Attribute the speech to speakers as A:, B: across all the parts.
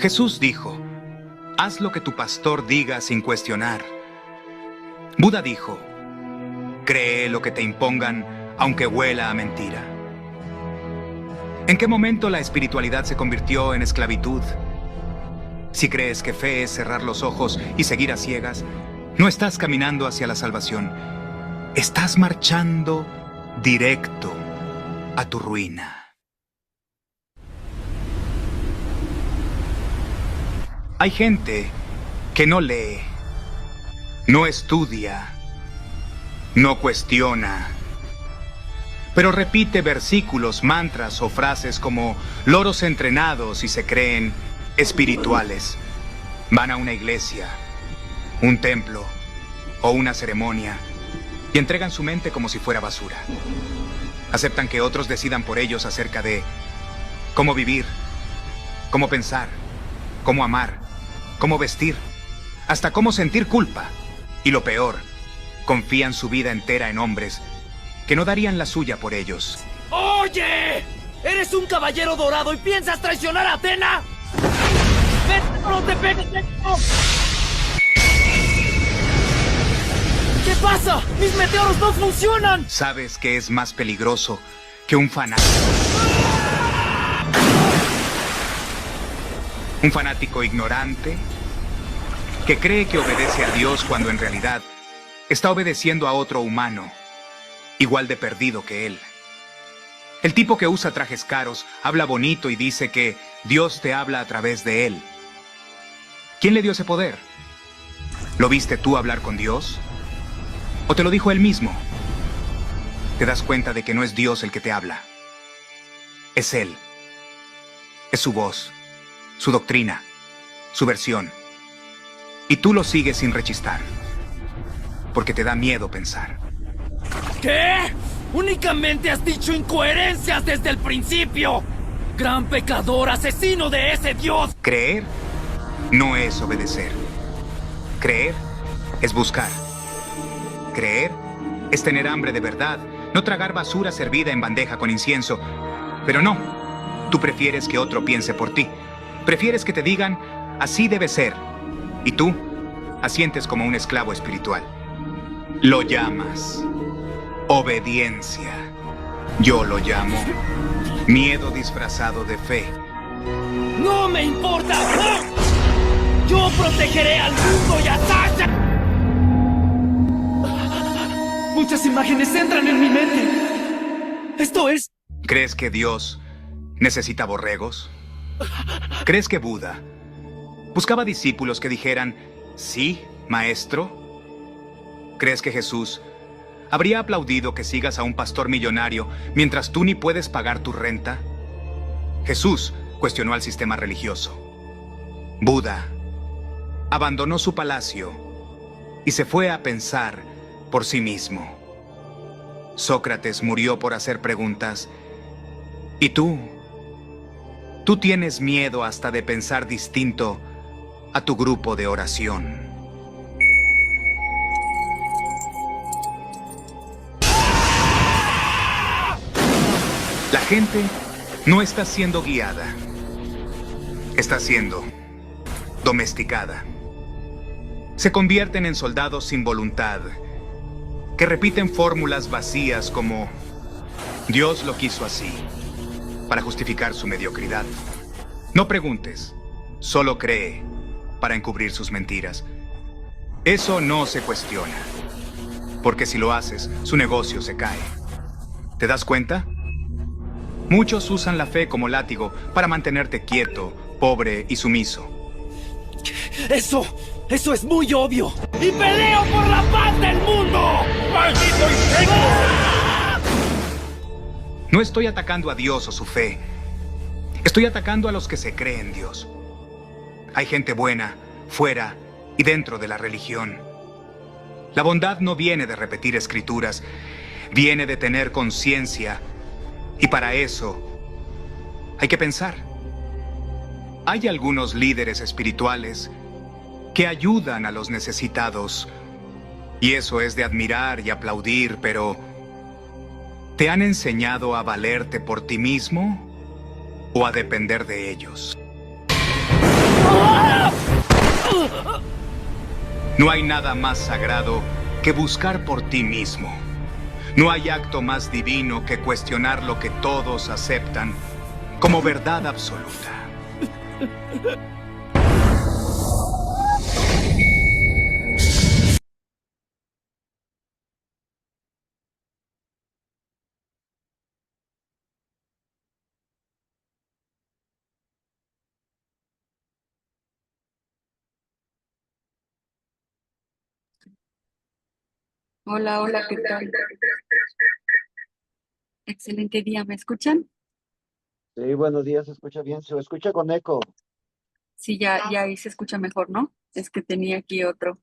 A: Jesús dijo, haz lo que tu pastor diga sin cuestionar. Buda dijo, cree lo que te impongan, aunque huela a mentira. ¿En qué momento la espiritualidad se convirtió en esclavitud? Si crees que fe es cerrar los ojos y seguir a ciegas, no estás caminando hacia la salvación. Estás marchando directo a tu ruina. Hay gente que no lee, no estudia, no cuestiona, pero repite versículos, mantras o frases como loros entrenados y se creen espirituales. Van a una iglesia, un templo o una ceremonia y entregan su mente como si fuera basura. Aceptan que otros decidan por ellos acerca de cómo vivir, cómo pensar, cómo amar, cómo vestir, hasta cómo sentir culpa. Y lo peor, confían su vida entera en hombres que no darían la suya por ellos.
B: ¡Oye! ¿Eres un caballero dorado y piensas traicionar a Atena? ¡Vete, no te pegues! ¡No! ¿Qué pasa? ¡Mis meteoros no funcionan!
A: ¿Sabes qué es más peligroso que un fanático? Un fanático ignorante que cree que obedece a Dios cuando en realidad está obedeciendo a otro humano, igual de perdido que él. El tipo que usa trajes caros, habla bonito y dice que Dios te habla a través de él. ¿Quién le dio ese poder? ¿Lo viste tú hablar con Dios? ¿O te lo dijo él mismo? Te das cuenta de que no es Dios el que te habla. Es él. Es su voz, su doctrina, su versión. Y tú lo sigues sin rechistar, porque te da miedo pensar.
B: ¿Qué? Únicamente has dicho incoherencias desde el principio. Gran pecador, asesino de ese Dios.
A: Creer no es obedecer. Creer es buscar. Creer es tener hambre de verdad, no tragar basura servida en bandeja con incienso. Pero no, tú prefieres que otro piense por ti. Prefieres que te digan, así debe ser. Y tú asientes como un esclavo espiritual. Lo llamas obediencia. Yo lo llamo miedo disfrazado de fe.
B: ¡No me importa! ¡Ah! ¡Yo protegeré al mundo y a Sasha! Muchas imágenes entran en mi mente. Esto es...
A: ¿Crees que Dios necesita borregos? ¿Crees que Buda buscaba discípulos que dijeran, sí, maestro? ¿Crees que Jesús habría aplaudido que sigas a un pastor millonario mientras tú ni puedes pagar tu renta? Jesús cuestionó al sistema religioso. Buda abandonó su palacio y se fue a pensar por sí mismo. Sócrates murió por hacer preguntas. ¿Y tú? Tú tienes miedo hasta de pensar distinto a tu grupo de oración. La gente no está siendo guiada. Está siendo domesticada. Se convierten en soldados sin voluntad, que repiten fórmulas vacías como Dios lo quiso así, para justificar su mediocridad. No preguntes, solo cree, para encubrir sus mentiras. Eso no se cuestiona, porque si lo haces, su negocio se cae. ¿Te das cuenta? Muchos usan la fe como látigo para mantenerte quieto, pobre y sumiso.
B: Eso es muy obvio. ¡Y peleo por la paz del mundo! ¡Maldito insecto!
A: No estoy atacando a Dios o su fe. Estoy atacando a los que se creen Dios. Hay gente buena, fuera y dentro de la religión. La bondad no viene de repetir escrituras, viene de tener conciencia. Y para eso hay que pensar. Hay algunos líderes espirituales que ayudan a los necesitados. Y eso es de admirar y aplaudir, pero ¿te han enseñado a valerte por ti mismo o a depender de ellos? No hay nada más sagrado que buscar por ti mismo. No hay acto más divino que cuestionar lo que todos aceptan como verdad absoluta.
C: Hola, hola, ¿qué tal? Excelente día, ¿me escuchan?
D: Sí, buenos días, se escucha bien, se escucha con eco.
C: Sí, ya ahí se escucha mejor, ¿no? Es que tenía aquí otro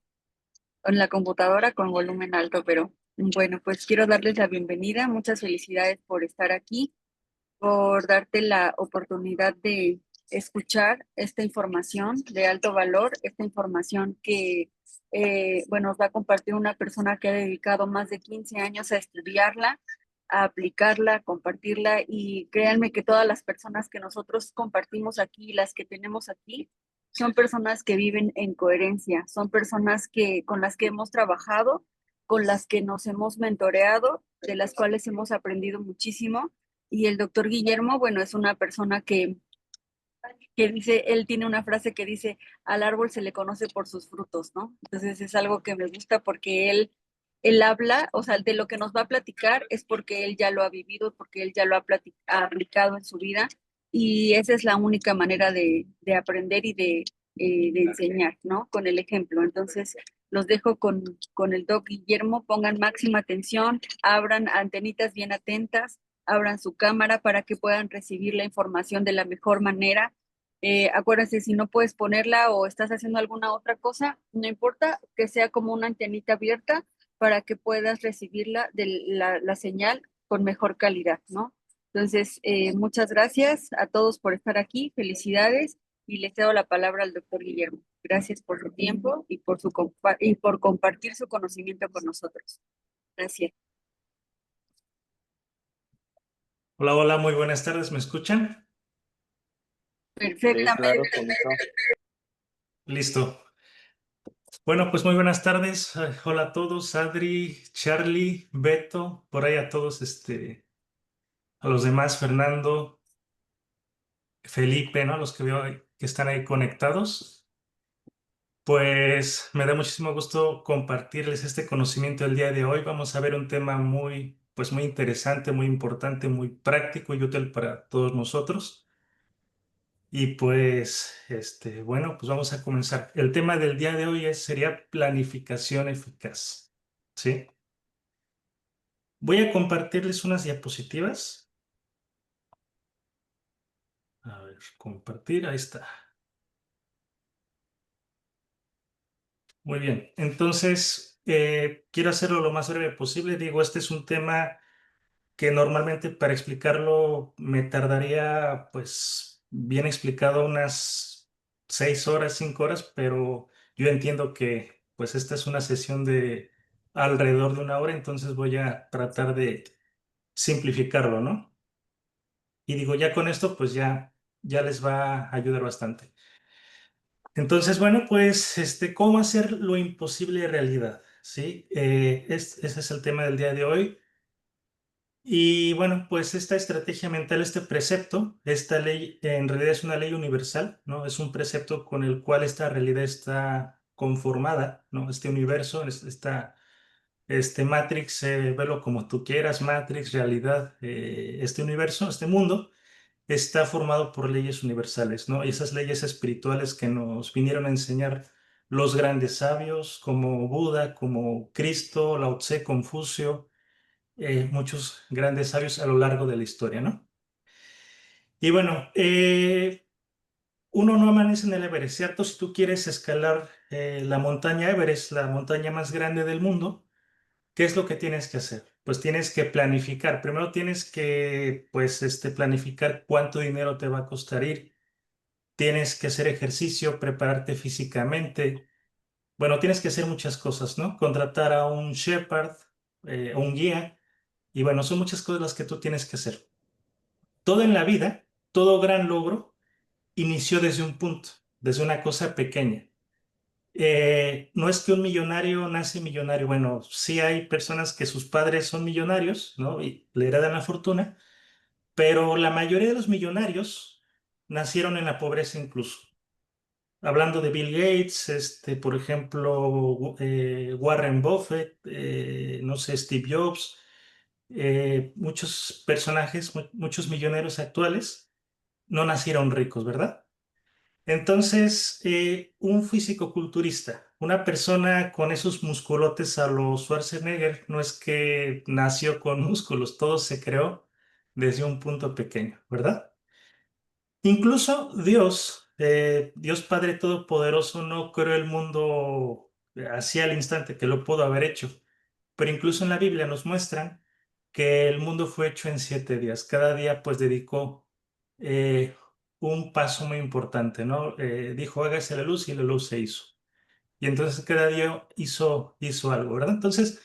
C: en la computadora con volumen alto, pero bueno, pues quiero darles la bienvenida. Muchas felicidades por estar aquí, por darte la oportunidad de escuchar esta información de alto valor, esta información que, bueno, os va a compartir una persona que ha dedicado más de 15 años a estudiarla, a aplicarla, a compartirla y créanme que todas las personas que nosotros compartimos aquí, las que tenemos aquí, son personas que viven en coherencia, son personas que con las que hemos trabajado, con las que nos hemos mentoreado, de las cuales hemos aprendido muchísimo y el doctor Guillermo, bueno, es una persona que dice, él tiene una frase que dice, al árbol se le conoce por sus frutos, ¿no? Entonces es algo que me gusta porque él habla, o sea, de lo que nos va a platicar es porque él ya lo ha vivido, porque él ya lo ha aplicado en su vida y esa es la única manera de aprender y de enseñar, ¿no? Con el ejemplo. Entonces, los dejo con el doc Guillermo, pongan máxima atención, abran antenitas bien atentas, abran su cámara para que puedan recibir la información de la mejor manera. Acuérdense, si no puedes ponerla o estás haciendo alguna otra cosa, no importa que sea como una antenita abierta para que puedas recibirla de la señal con mejor calidad, ¿no? Entonces, muchas gracias a todos por estar aquí, felicidades y les cedo la palabra al doctor Guillermo. Gracias por su tiempo y y por compartir su conocimiento con nosotros. Gracias.
E: Hola, hola, muy buenas tardes, ¿me escuchan?
D: Sí, claro,
C: Perfectamente.
D: con eco.
E: Listo. Bueno, pues muy buenas tardes. Hola a todos, Adri, Charlie, Beto, por ahí a todos, a los demás, Fernando, Felipe, ¿no? Los que veo que están ahí conectados. Pues me da muchísimo gusto compartirles este conocimiento el día de hoy. Vamos a ver un tema muy, pues muy interesante, muy importante, muy práctico y útil para todos nosotros. Y pues, bueno, pues vamos a comenzar. El tema del día de hoy sería planificación eficaz, ¿sí? Voy a compartirles unas diapositivas. A ver, compartir, ahí está. Muy bien, entonces, quiero hacerlo lo más breve posible. Digo, este es un tema que normalmente para explicarlo me tardaría, pues, bien explicado unas 6 horas, 5 horas, pero yo entiendo que, pues, esta es una sesión de alrededor de una hora, entonces voy a tratar de simplificarlo, ¿no? Y digo, ya con esto, pues ya les va a ayudar bastante. Entonces, bueno, pues, ¿cómo hacer lo imposible realidad? ¿Sí? Ese es el tema del día de hoy. Y bueno, pues esta estrategia mental, este precepto, esta ley en realidad es una ley universal, ¿no? Es un precepto con el cual esta realidad está conformada, ¿no? Este universo, este Matrix, velo como tú quieras, Matrix, realidad, este universo, este mundo, está formado por leyes universales, ¿no? Y esas leyes espirituales que nos vinieron a enseñar los grandes sabios como Buda, como Cristo, Lao Tse, Confucio, muchos grandes sabios a lo largo de la historia, ¿no? Y bueno, uno no amanece en el Everest, ¿cierto? Si tú quieres escalar la montaña Everest, la montaña más grande del mundo, ¿qué es lo que tienes que hacer? Pues tienes que planificar. Primero tienes que, pues, planificar cuánto dinero te va a costar ir. Tienes que hacer ejercicio, prepararte físicamente. Bueno, tienes que hacer muchas cosas, ¿no? Contratar a un shepherd, un guía. Y bueno, son muchas cosas las que tú tienes que hacer. Todo en la vida, todo gran logro, inició desde un punto. desde una cosa pequeña. No es que un millonario nace millonario. Bueno, sí hay personas que sus padres son millonarios, ¿no? Y le heredan la fortuna, pero la mayoría de los millonarios nacieron en la pobreza incluso. Hablando de Bill Gates, por ejemplo, Warren Buffett, no sé, Steve Jobs, muchos personajes, muchos millonarios actuales no nacieron ricos, ¿verdad? Entonces, un fisicoculturista, una persona con esos musculotes a los Schwarzenegger, no es que nació con músculos, todo se creó desde un punto pequeño, ¿verdad? Incluso Dios, Dios Padre Todopoderoso, no creó el mundo así al instante que lo pudo haber hecho, pero incluso en la Biblia nos muestran que el mundo fue hecho en 7 días. Cada día pues dedicó eh, un paso muy importante, ¿no? Dijo, hágase la luz y la luz se hizo. Y entonces cada día hizo algo, ¿verdad? Entonces,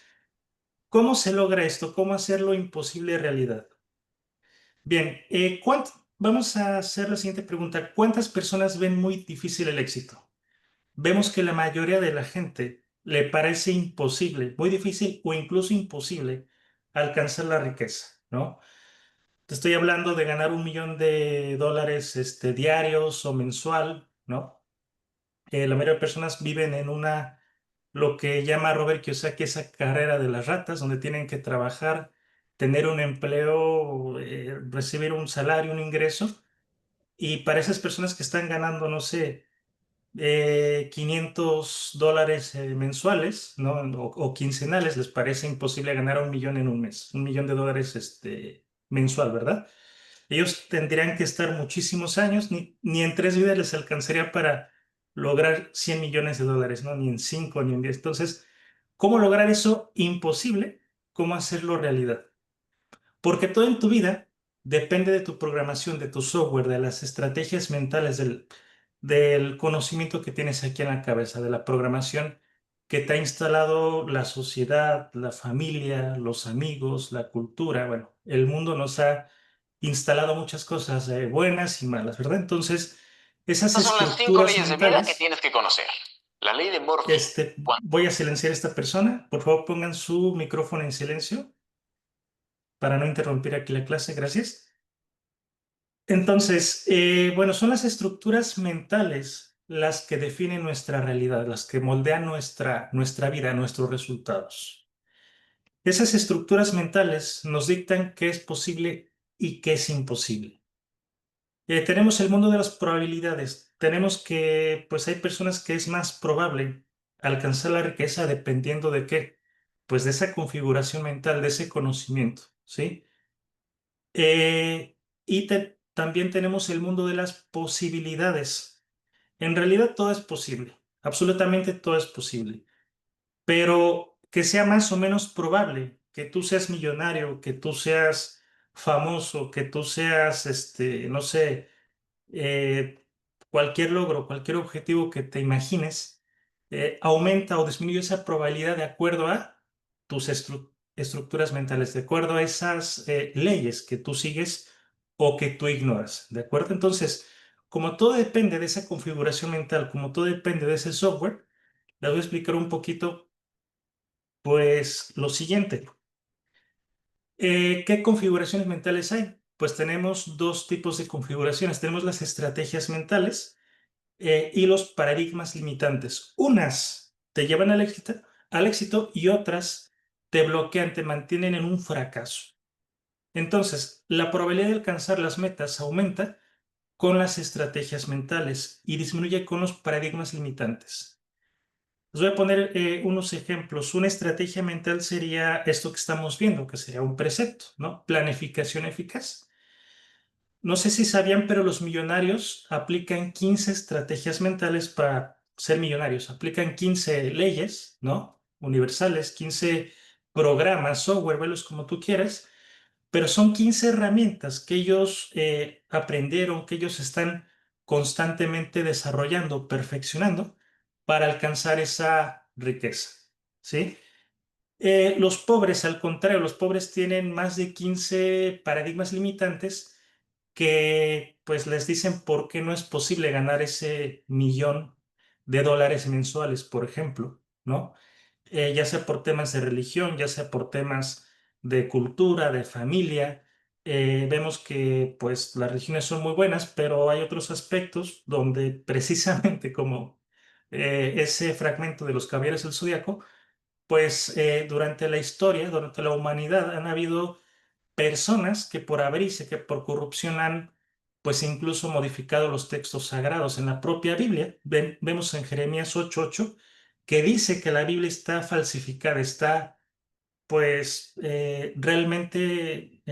E: ¿cómo se logra esto? ¿Cómo hacer lo imposible realidad? Bien, vamos a hacer la siguiente pregunta. ¿Cuántas personas ven muy difícil el éxito? Vemos que la mayoría de la gente le parece imposible, muy difícil o incluso imposible alcanzar la riqueza, ¿no? Te estoy hablando de ganar $1 millón diarios o mensual, ¿no? La mayoría de personas viven en lo que llama Robert Kiyosaki esa carrera de las ratas, donde tienen que trabajar, tener un empleo, recibir un salario, un ingreso, y para esas personas que están ganando, no sé, $500 mensuales, ¿no? O quincenales, les parece imposible ganar 1 millón en un mes, $1 millón mensual, ¿verdad? Ellos tendrían que estar muchísimos años, ni en 3 vidas les alcanzaría para lograr $100 millones, ¿no? Ni en 5, ni en 10. Entonces, ¿cómo lograr eso? Imposible. ¿Cómo hacerlo realidad? Porque todo en tu vida depende de tu programación, de tu software, de las estrategias mentales, del conocimiento que tienes aquí en la cabeza, de la programación que te ha instalado la sociedad, la familia, los amigos, la cultura. Bueno, el mundo nos ha instalado muchas cosas buenas y malas, ¿verdad? Entonces, esas
F: Estas son las 5
E: estructuras
F: leyes de vida que
E: mentales,
F: tienes que conocer. La ley de Murphy.
E: voy a silenciar a esta persona. Por favor, pongan su micrófono en silencio para no interrumpir aquí la clase. Gracias. Entonces, bueno, son las estructuras mentales las que definen nuestra realidad, las que moldean nuestra vida, nuestros resultados. Esas estructuras mentales nos dictan qué es posible y qué es imposible. Tenemos el mundo de las probabilidades. Tenemos que, pues hay personas que es más probable alcanzar la riqueza dependiendo de qué, pues de esa configuración mental, de ese conocimiento, ¿sí? Y también tenemos el mundo de las posibilidades. En realidad todo es posible, absolutamente todo es posible, pero que sea más o menos probable que tú seas millonario, que tú seas famoso, que tú seas, no sé, eh, cualquier logro, cualquier objetivo que te imagines, aumenta o disminuye esa probabilidad de acuerdo a tus estructuras mentales, de acuerdo a esas leyes que tú sigues o que tú ignoras, ¿de acuerdo? Entonces, como todo depende de esa configuración mental, como todo depende de ese software, les voy a explicar un poquito, pues, lo siguiente. ¿Qué configuraciones mentales hay? Pues tenemos dos tipos de configuraciones. Tenemos las estrategias mentales y los paradigmas limitantes. Unas te llevan al éxito y otras te bloquean, te mantienen en un fracaso. Entonces, la probabilidad de alcanzar las metas aumenta con las estrategias mentales y disminuye con los paradigmas limitantes. Les voy a poner unos ejemplos. Una estrategia mental sería esto que estamos viendo, que sería un precepto, ¿no? Planificación eficaz. No sé si sabían, pero los millonarios aplican 15 estrategias mentales para ser millonarios. Aplican 15 leyes, ¿no? Universales, 15 programas, software, velos como tú quieras, pero son 15 herramientas que ellos aprendieron, que ellos están constantemente desarrollando, perfeccionando para alcanzar esa riqueza, ¿sí? Los pobres, al contrario, los pobres tienen más de 15 paradigmas limitantes que pues les dicen por qué no es posible ganar ese $1.000.000 mensuales, por ejemplo, ¿no? Ya sea por temas de religión, ya sea por temas de cultura, de familia. Vemos que pues las religiones son muy buenas, pero hay otros aspectos donde precisamente como ese fragmento de los Caballeros del Zodiaco, pues durante la historia, durante la humanidad, han habido personas que por avaricia, que por corrupción han pues incluso modificado los textos sagrados. En la propia Biblia, vemos en Jeremías 8:8 que dice que la Biblia está falsificada, está pues realmente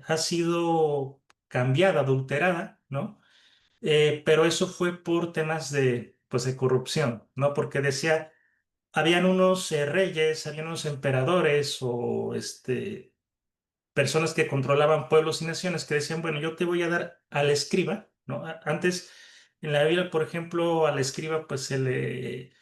E: ha sido cambiada, adulterada, ¿no? Pero eso fue por temas de, pues, de corrupción, ¿no? Porque decía, habían unos reyes, habían unos emperadores o personas que controlaban pueblos y naciones que decían, bueno, yo te voy a dar al escriba, ¿no? Antes, en la Biblia, por ejemplo, al escriba, pues se le...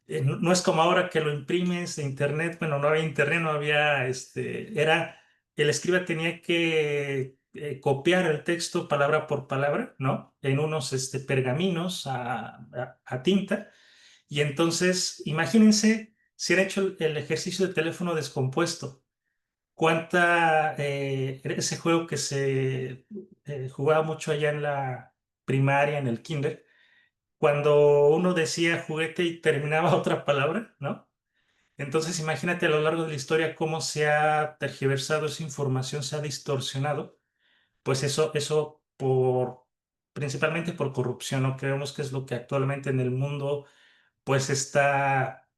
E: no es como ahora que lo imprimes de internet, bueno, no había internet, no había, el escriba tenía que copiar el texto palabra por palabra, ¿no? En unos pergaminos a tinta. Y entonces, imagínense si han hecho el ejercicio de teléfono descompuesto. Ese juego que se jugaba mucho allá en la primaria, en el kinder, cuando uno decía juguete y terminaba otra palabra, ¿no? Entonces imagínate a lo largo de la historia cómo se ha tergiversado esa información, se ha distorsionado, pues eso principalmente por corrupción, ¿no? Creemos que es lo que actualmente en el mundo pues está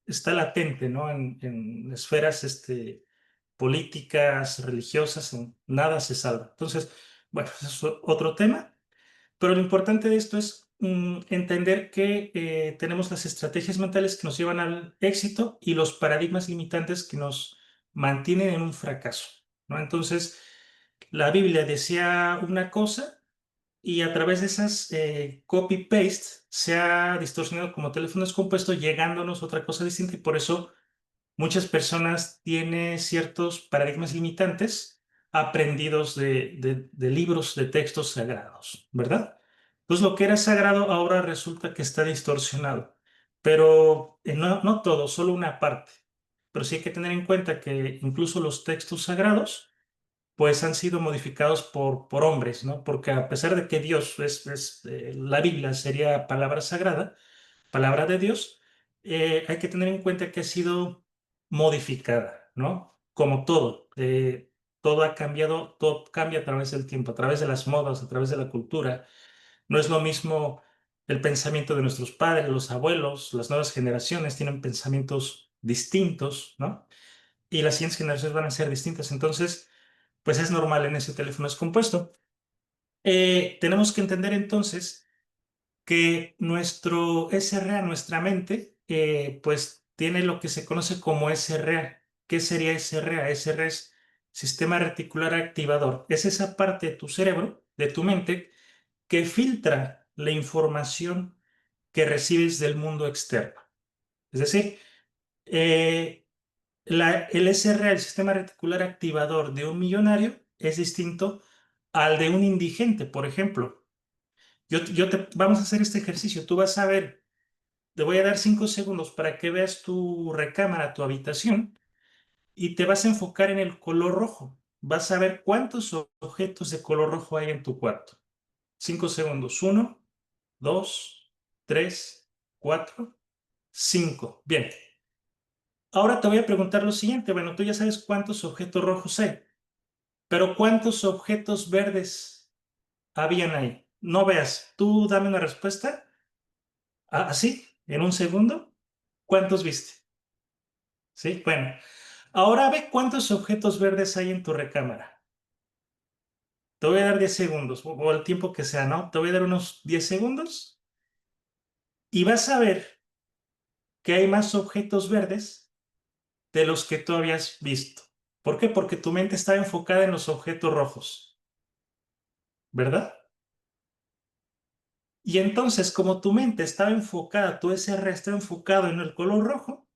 E: latente, ¿no? En esferas políticas, religiosas, en nada se salva. Entonces, bueno, eso es otro tema, pero lo importante de esto es entender que tenemos las estrategias mentales que nos llevan al éxito y los paradigmas limitantes que nos mantienen en un fracaso, ¿no? Entonces, la Biblia decía una cosa y a través de esas copy-paste se ha distorsionado como teléfono descompuesto, llegándonos otra cosa distinta y por eso muchas personas tienen ciertos paradigmas limitantes aprendidos de libros, de textos sagrados, ¿verdad? Entonces lo que era sagrado ahora resulta que está distorsionado, pero no todo, solo una parte. Pero sí hay que tener en cuenta que incluso los textos sagrados pues han sido modificados por hombres, ¿no? Porque a pesar de que Dios la Biblia sería palabra sagrada, palabra de Dios, hay que tener en cuenta que ha sido modificada, ¿no? Como todo, todo ha cambiado, todo cambia a través del tiempo, a través de las modas, a través de la cultura. No es lo mismo el pensamiento de nuestros padres, los abuelos, las nuevas generaciones tienen pensamientos distintos, ¿no? Y las siguientes generaciones van a ser distintas. Entonces, pues es normal en ese teléfono descompuesto. Tenemos que entender entonces que nuestro SRA, nuestra mente, pues tiene lo que se conoce como SRA. ¿Qué sería SRA? SRA es sistema reticular activador. Es esa parte de tu cerebro, de tu mente, que filtra la información que recibes del mundo externo. Es decir, el SRA, el sistema reticular activador de un millonario, es distinto al de un indigente, por ejemplo. Vamos a hacer este ejercicio. Tú vas a ver, te voy a dar 5 segundos para que veas tu recámara, tu habitación, y te vas a enfocar en el color rojo. Vas a ver cuántos objetos de color rojo hay en tu cuarto. 5 segundos. 1, 2, 3, 4, 5. Bien. Ahora te voy a preguntar lo siguiente. Bueno, tú ya sabes cuántos objetos rojos hay, pero ¿cuántos objetos verdes habían ahí? No veas. Tú dame una respuesta. Así, en un segundo. ¿Cuántos viste? Sí, bueno. Ahora ve cuántos objetos verdes hay en tu recámara. Te voy a dar 10 segundos, o el tiempo que sea, ¿no? Te voy a dar unos 10 segundos y vas a ver que hay más objetos verdes de los que tú habías visto. ¿Por qué? Porque tu mente estaba enfocada en los objetos rojos, ¿verdad? Y entonces, como tu mente estaba enfocada, tu SR estaba enfocado en el color rojo,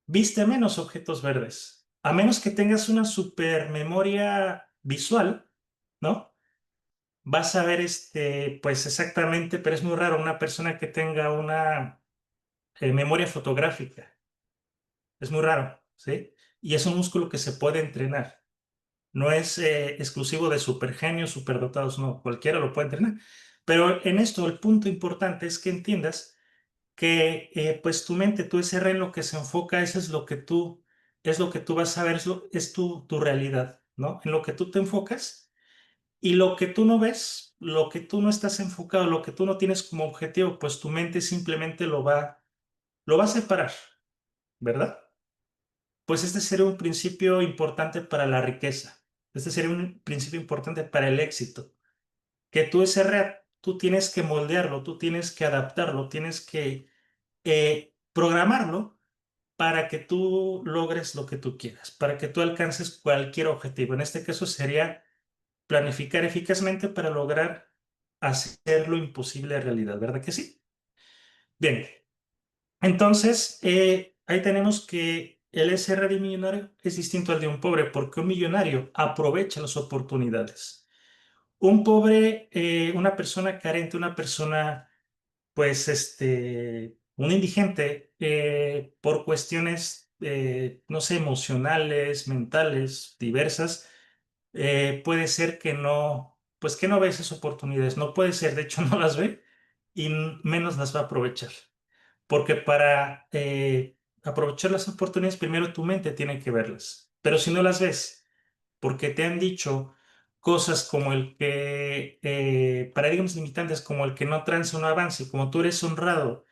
E: viste menos objetos verdes. A menos que tengas una super memoria visual, ¿no? Vas a ver, pues exactamente, pero es muy raro una persona que tenga una memoria fotográfica. Es muy raro, ¿sí? Y es un músculo que se puede entrenar. No es exclusivo de supergenios, superdotados, no, cualquiera lo puede entrenar. Pero en esto el punto importante es que entiendas que pues tu mente, tu SR en lo que se enfoca, eso es lo que tú vas a ver, es tu realidad, ¿no? En lo que tú te enfocas y lo que tú no ves, lo que tú no estás enfocado, lo que tú no tienes como objetivo, pues tu mente simplemente lo va a separar, ¿verdad? Pues este sería un principio importante para la riqueza. Este sería un principio importante para el éxito. Que tú ese tú tienes que moldearlo, tú tienes que adaptarlo, tienes que programarlo para que tú logres lo que tú quieras, para que tú alcances cualquier objetivo. En este caso sería planificar eficazmente para lograr hacer lo imposible realidad, ¿verdad que sí? Bien, entonces ahí tenemos que el SR de un millonario es distinto al de un pobre, porque un millonario aprovecha las oportunidades. Un pobre, una persona carente, una persona, pues, un indigente, por cuestiones, no sé, emocionales, mentales, diversas, puede ser que no, pues que no ve esas oportunidades. No puede ser, de hecho, no las ve y menos las va a aprovechar. Porque para aprovechar las oportunidades, primero tu mente tiene que verlas. Pero si no las ves, porque te han dicho cosas como el que, paradigmas limitantes como el que no tranza no avance, como tú eres honrado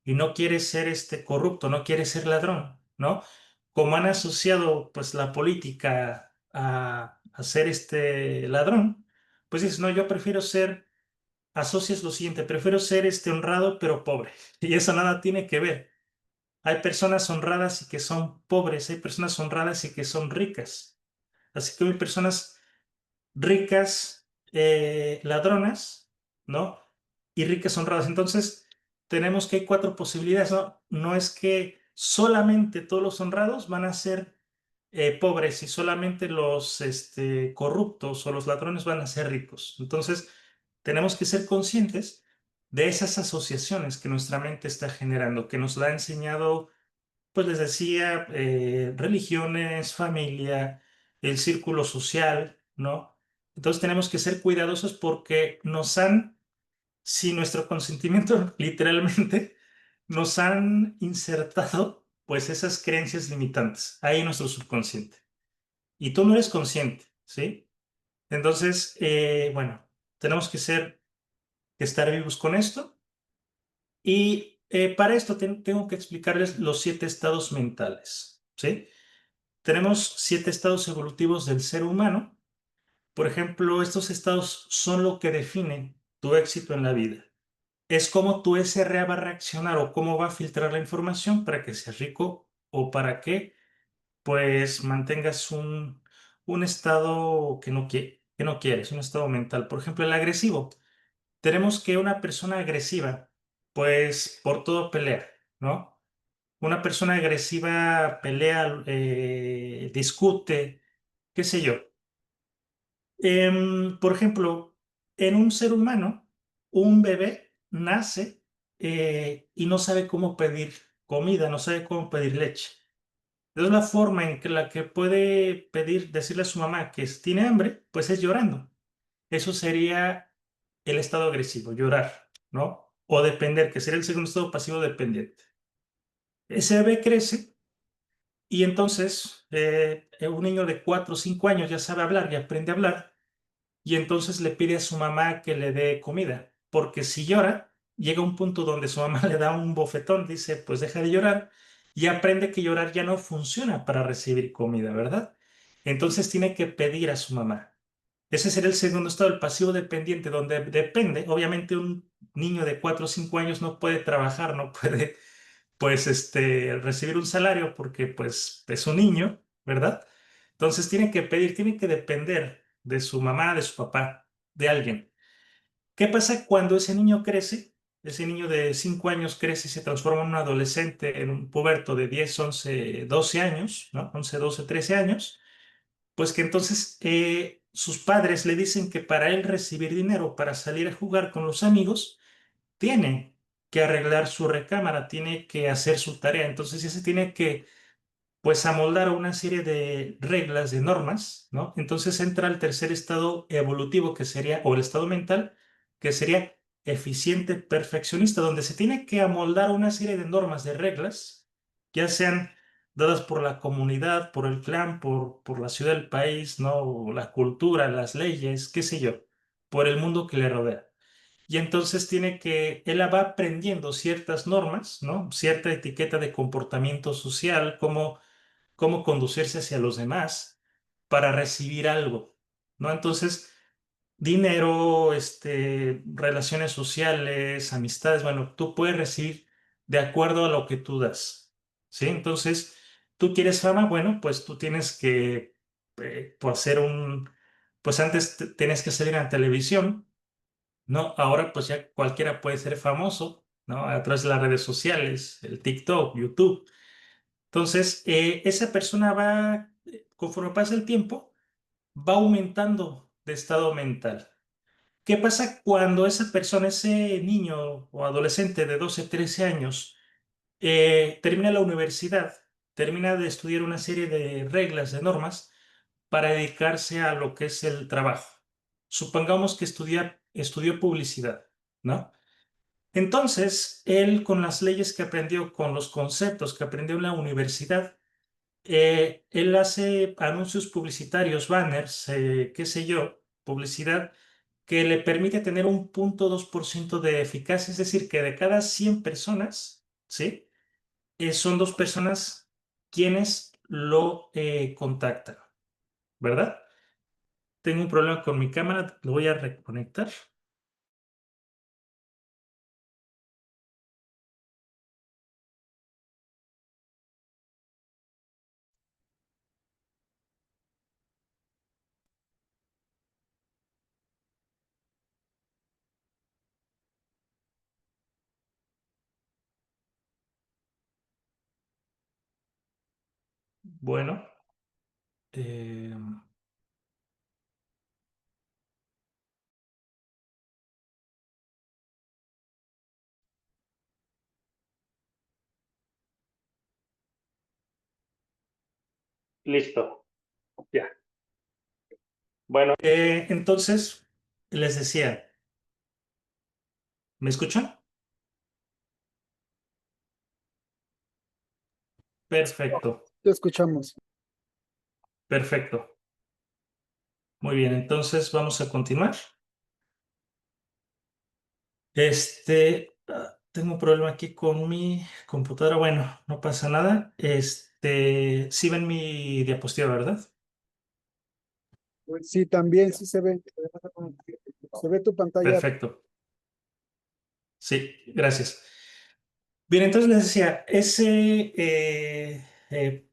E: y no quieres ser corrupto, no quieres ser ladrón, ¿no? Como han asociado pues la política a ser ladrón, pues dices, no, yo prefiero ser, asocias lo siguiente, prefiero ser honrado pero pobre. Y eso nada tiene que ver. Hay personas honradas y que son pobres, hay personas honradas y que son ricas. Así que hay personas ricas, ladronas, ¿no? Y ricas honradas. Entonces, tenemos que hay cuatro posibilidades, ¿no? No es que solamente todos los honrados van a ser pobres y solamente los corruptos o los ladrones van a ser ricos. Entonces, tenemos que ser conscientes de esas asociaciones que nuestra mente está generando, que nos la ha enseñado, pues les decía, religiones, familia, el círculo social, ¿no? Entonces tenemos que ser cuidadosos porque sin nuestro consentimiento, literalmente, nos han insertado pues esas creencias limitantes ahí en nuestro subconsciente. Y tú no eres consciente, ¿sí? Entonces, bueno, tenemos que estar vivos con esto. Y para esto tengo que explicarles los 7 estados mentales, ¿sí? Tenemos 7 estados evolutivos del ser humano. Por ejemplo, estos estados son lo que definen tu éxito en la vida. Es cómo tu SRA va a reaccionar o cómo va a filtrar la información para que seas rico o para que, pues, mantengas un estado que no quieres, un estado mental. Por ejemplo, el agresivo. Tenemos que una persona agresiva, pues, por todo pelea, ¿no? Una persona agresiva pelea, discute, qué sé yo. Por ejemplo, en un ser humano, un bebé nace y no sabe cómo pedir comida, no sabe cómo pedir leche. Entonces la forma en que la que puede decirle a su mamá que tiene hambre, pues es llorando. Eso sería el estado agresivo, llorar, ¿no? O depender, que sería el segundo estado pasivo dependiente. Ese bebé crece y entonces un niño de 4 o 5 años ya sabe hablar y aprende a hablar y entonces le pide a su mamá que le dé comida, porque si llora, llega un punto donde su mamá le da un bofetón, dice, pues deja de llorar y aprende que llorar ya no funciona para recibir comida, ¿verdad? Entonces tiene que pedir a su mamá. Ese sería el segundo estado, el pasivo dependiente, donde depende. Obviamente un niño de 4 o 5 años no puede trabajar, no puede pues recibir un salario porque pues es un niño, ¿verdad? Entonces tiene que pedir, tiene que depender de su mamá, de su papá, de alguien. ¿Qué pasa cuando ese niño crece? Ese niño de 5 años crece y se transforma en un adolescente, en un puberto de 10, 11, 12 años, ¿no? 11, 12, 13 años. Pues que entonces sus padres le dicen que para él recibir dinero para salir a jugar con los amigos, tiene que arreglar su recámara, tiene que hacer su tarea. Entonces, ya se tiene que, pues, amoldar a una serie de reglas, de normas, ¿no? Entonces entra el tercer estado evolutivo, que sería, o el estado mental, que sería eficiente perfeccionista, donde se tiene que amoldar a una serie de normas, de reglas, ya sean dadas por la comunidad, por el clan, por la ciudad del país, ¿no? La cultura, las leyes, qué sé yo, por el mundo que le rodea. Y entonces él va aprendiendo ciertas normas, ¿no? Cierta etiqueta de comportamiento social, cómo conducirse hacia los demás para recibir algo, ¿no? Entonces, dinero, relaciones sociales, amistades, bueno, tú puedes recibir de acuerdo a lo que tú das, ¿sí? Entonces, tú quieres fama, bueno, pues tú tienes que, pues hacer pues antes tenías que salir en la televisión, ¿no? Ahora pues ya cualquiera puede ser famoso, ¿no? A través de las redes sociales, el TikTok, YouTube. Entonces, esa persona va, conforme pasa el tiempo, va aumentando de estado mental. ¿Qué pasa cuando esa persona, ese niño o adolescente de 12, 13 años, termina la universidad, termina de estudiar una serie de reglas, de normas, para dedicarse a lo que es el trabajo? Supongamos que estudió publicidad, ¿no? Entonces, él con las leyes que aprendió, con los conceptos que aprendió en la universidad, él hace anuncios publicitarios, banners, qué sé yo, publicidad, que le permite tener un 0,2% de eficacia, es decir, que de cada 100 personas, ¿sí? Son 2 personas quienes lo contactan, ¿verdad? Tengo un problema con mi cámara, lo voy a reconectar. Bueno, eh, listo, ya. Bueno, entonces les decía, ¿me escuchan? Perfecto,
G: Te escuchamos.
E: perfecto. Muy bien, entonces vamos a continuar. Tengo un problema aquí con mi computadora. Bueno, no pasa nada. Sí ven mi diapositiva, ¿verdad?
G: Sí, también sí se ve. Se ve tu pantalla.
E: Perfecto. Sí, gracias. Bien, entonces les decía,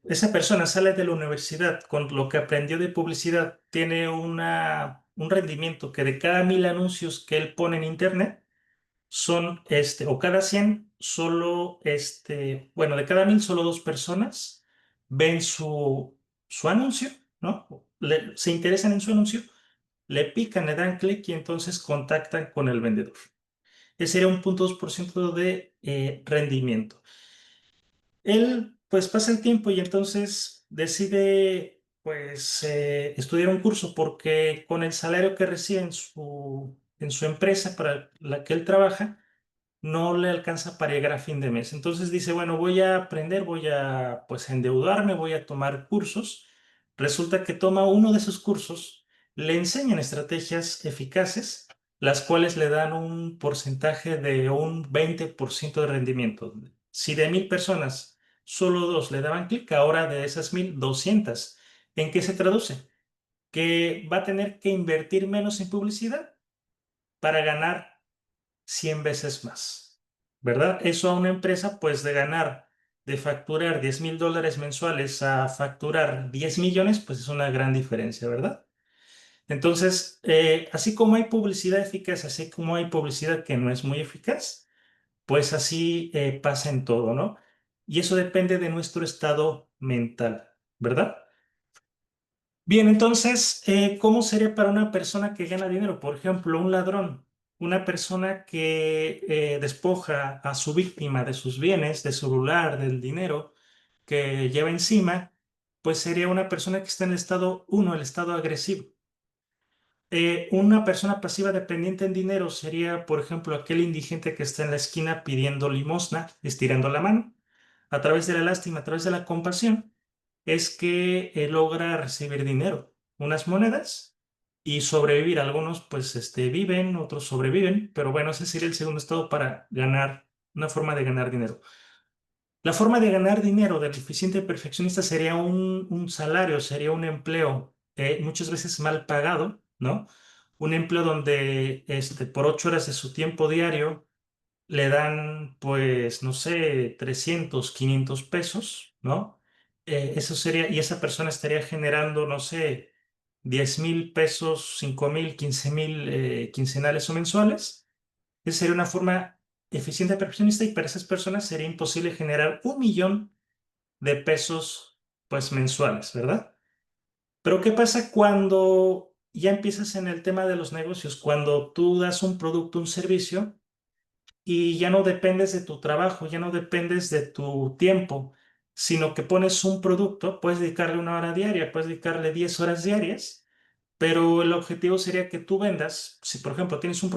E: esa persona sale de la universidad con lo que aprendió de publicidad, tiene un rendimiento que de cada 1,000 anuncios que él pone en internet, son, o cada 100, solo, bueno, de cada 1,000, solo 2 personas ven su anuncio, ¿no? Se interesan en su anuncio, le pican, le dan clic y entonces contactan con el vendedor. Ese sería un 0,2% de rendimiento. Él, pues, pasa el tiempo y entonces decide, pues, estudiar un curso porque con el salario que recibe en su empresa para la que él trabaja, no le alcanza para llegar a fin de mes. Entonces dice, bueno, voy a aprender, voy a, pues, endeudarme, voy a tomar cursos. Resulta que toma uno de esos cursos, le enseñan estrategias eficaces, las cuales le dan un porcentaje de un 20% de rendimiento. Si de 1,000 personas, solo dos le daban clic, ahora de esas 1,000, 200. ¿En qué se traduce? Que va a tener que invertir menos en publicidad para ganar 100 veces más, ¿verdad? Eso a una empresa, pues de facturar $10,000 mensuales a facturar 10 millones, pues es una gran diferencia, ¿verdad? Entonces, así como hay publicidad eficaz, así como hay publicidad que no es muy eficaz, pues así pasa en todo, ¿no? Y eso depende de nuestro estado mental, ¿verdad? Bien, entonces, ¿cómo sería para una persona que gana dinero? Por ejemplo, un ladrón, una persona que despoja a su víctima de sus bienes, de su celular, del dinero que lleva encima, pues sería una persona que está en el estado uno, el estado agresivo. Una persona pasiva dependiente en dinero sería, por ejemplo, aquel indigente que está en la esquina pidiendo limosna, estirando la mano. A través de la lástima, a través de la compasión, es que logra recibir dinero, unas monedas y sobrevivir. Algunos pues viven, otros sobreviven, pero bueno, ese sería el segundo estado para ganar, una forma de ganar dinero. La forma de ganar dinero del eficiente perfeccionista sería un salario, sería un empleo muchas veces mal pagado, ¿no? Un empleo donde por 8 horas de su tiempo diario le dan, pues, no sé, 300, 500 pesos, ¿no? Eso sería, y esa persona estaría generando, no sé, 10,000 pesos, 5,000, 15,000 quincenales o mensuales. Esa sería una forma eficiente perfeccionista y para esas personas sería imposible generar 1,000,000 de pesos, pues, mensuales, ¿verdad? Pero ¿qué pasa cuando ya empiezas en el tema de los negocios? Cuando tú das un producto, un servicio y ya no dependes de tu trabajo, ya no dependes de tu tiempo, sino que pones un producto, puedes dedicarle 1 hora diaria, puedes dedicarle 10 horas diarias, pero el objetivo sería que tú vendas, si por ejemplo tienes un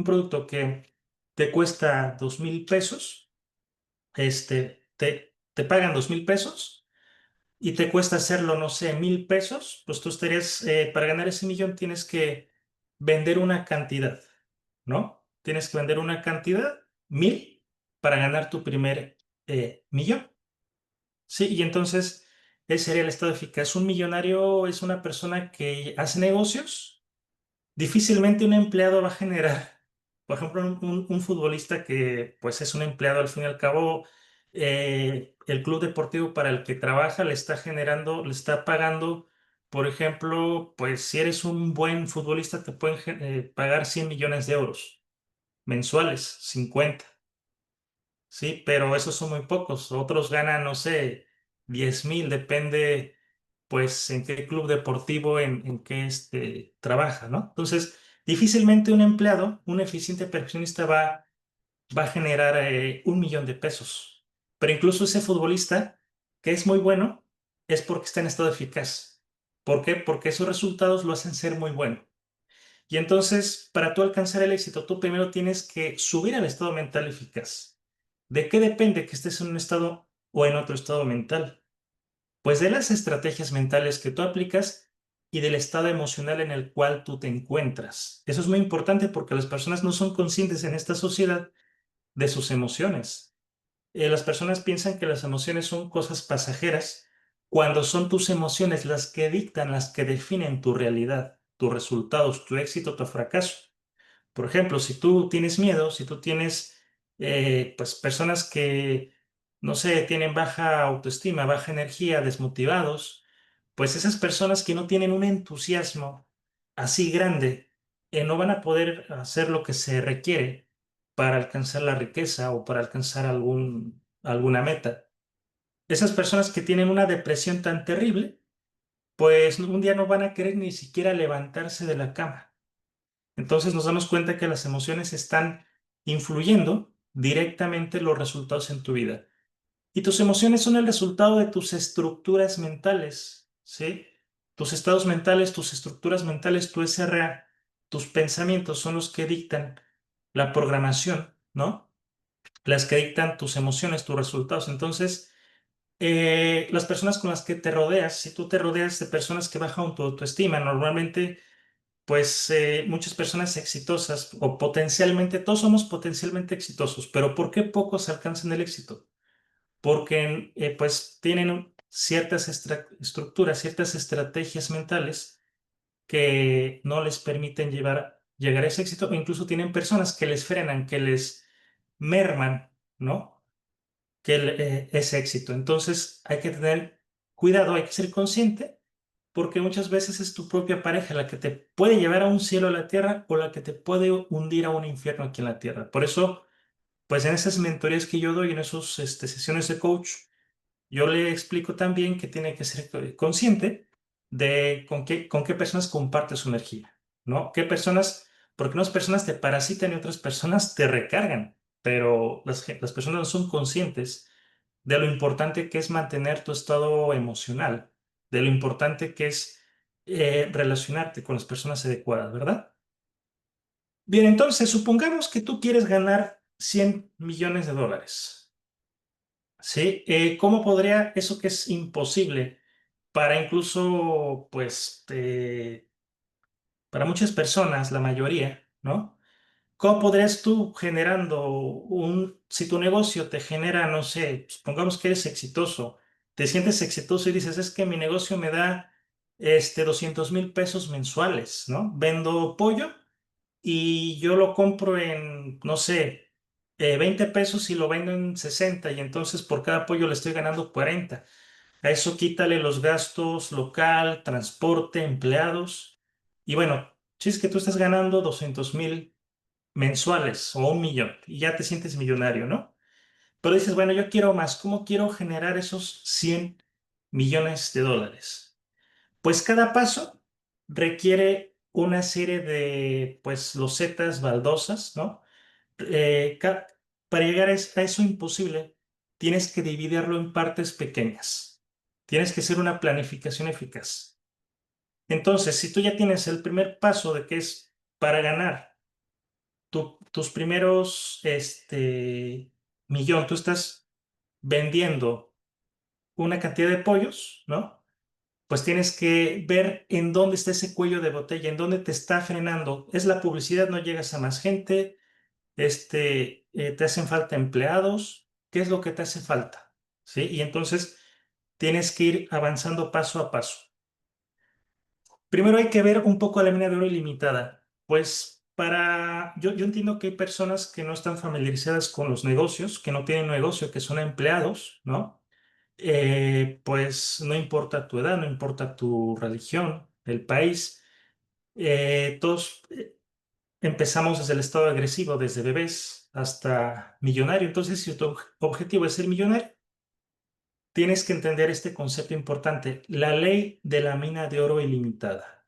E: producto que te cuesta 2,000 pesos, te pagan 2,000 pesos y te cuesta hacerlo, no sé, 1,000 pesos, pues tú estarías, para ganar ese millón tienes que vender una cantidad, ¿no? Tienes que vender una cantidad, 1,000, para ganar tu primer millón. Sí, y entonces ese sería el estado eficaz. Un millonario es una persona que hace negocios. Difícilmente un empleado va a generar, por ejemplo, un futbolista que pues es un empleado al fin y al cabo, el club deportivo para el que trabaja le está generando, le está pagando, por ejemplo, pues si eres un buen futbolista te pueden pagar 100 millones de euros mensuales, 50, ¿sí? Pero esos son muy pocos. Otros ganan, no sé, 10,000, depende pues en qué club deportivo, en qué trabaja, ¿no? Entonces, difícilmente un empleado, un eficiente perfeccionista va a generar 1,000,000 de pesos. Pero incluso ese futbolista, que es muy bueno, es porque está en estado eficaz. ¿Por qué? Porque esos resultados lo hacen ser muy bueno. Y entonces, para tú alcanzar el éxito, tú primero tienes que subir al estado mental eficaz. ¿De qué depende que estés en un estado o en otro estado mental? Pues de las estrategias mentales que tú aplicas y del estado emocional en el cual tú te encuentras. Eso es muy importante porque las personas no son conscientes en esta sociedad de sus emociones. Las personas piensan que las emociones son cosas pasajeras cuando son tus emociones las que dictan, las que definen tu realidad, tus resultados, tu éxito, tu fracaso. Por ejemplo, si tú tienes miedo, si tú tienes pues personas que, no sé, tienen baja autoestima, baja energía, desmotivados, pues esas personas que no tienen un entusiasmo así grande, no van a poder hacer lo que se requiere para alcanzar la riqueza o para alcanzar alguna meta. Esas personas que tienen una depresión tan terrible, pues un día no van a querer ni siquiera levantarse de la cama. Entonces nos damos cuenta que las emociones están influyendo directamente los resultados en tu vida. Y tus emociones son el resultado de tus estructuras mentales, ¿sí? Tus estados mentales, tus estructuras mentales, tu SRA, tus pensamientos son los que dictan la programación, ¿no? Las que dictan tus emociones, tus resultados. Entonces, las personas con las que te rodeas, si tú te rodeas de personas que bajan tu autoestima, normalmente pues muchas personas exitosas o potencialmente, todos somos potencialmente exitosos, pero ¿por qué pocos alcanzan el éxito? Porque pues tienen ciertas estructuras, ciertas estrategias mentales que no les permiten llegar a ese éxito, o incluso tienen personas que les frenan, que les merman, ¿no? Ese éxito. Entonces hay que tener cuidado, hay que ser consciente porque muchas veces es tu propia pareja la que te puede llevar a un cielo a la tierra o la que te puede hundir a un infierno aquí en la tierra. Por eso, pues en esas mentorías que yo doy, en esas sesiones de coach, yo le explico también que tiene que ser consciente de con qué personas compartes su energía, ¿no? ¿Qué personas, porque unas personas te parasitan y otras personas te recargan, pero las personas no son conscientes de lo importante que es mantener tu estado emocional, de lo importante que es relacionarte con las personas adecuadas, ¿verdad? Bien, entonces supongamos que tú quieres ganar 100 millones de dólares. ¿Sí? ¿Cómo podría eso que es imposible para incluso, pues, para muchas personas, la mayoría, ¿no? ¿Cómo podrías tú generando si tu negocio te genera, no sé, supongamos que eres exitoso, te sientes exitoso y dices, es que mi negocio me da 200,000 pesos mensuales, ¿no? Vendo pollo y yo lo compro en, no sé, 20 pesos y lo vendo en 60 y entonces por cada pollo le estoy ganando 40. A eso quítale los gastos local, transporte, empleados. Y bueno, si es que tú estás ganando 200,000 mensuales o 1 millón y ya te sientes millonario, ¿no? Pero dices, bueno, yo quiero más. ¿Cómo quiero generar esos 100 millones de dólares? Pues cada paso requiere una serie de, pues, losetas, baldosas, ¿no? Eh, ca- para llegar a eso imposible, tienes que dividirlo en partes pequeñas. Tienes que hacer una planificación eficaz. Entonces, si tú ya tienes el primer paso de que es para ganar tus primeros millón, tú estás vendiendo una cantidad de pollos, ¿no? Pues tienes que ver en dónde está ese cuello de botella, en dónde te está frenando. Es la publicidad, no llegas a más gente, te hacen falta empleados, ¿qué es lo que te hace falta? ¿Sí? Y entonces tienes que ir avanzando paso a paso. Primero hay que ver un poco la mina de oro ilimitada. Pues yo entiendo que hay personas que no están familiarizadas con los negocios, que no tienen negocio, que son empleados, ¿no? Pues no importa tu edad, no importa tu religión, el país, todos empezamos desde el estado agresivo, desde bebés hasta millonario. Entonces, si tu objetivo es ser millonario, tienes que entender este concepto importante, la ley de la mina de oro ilimitada.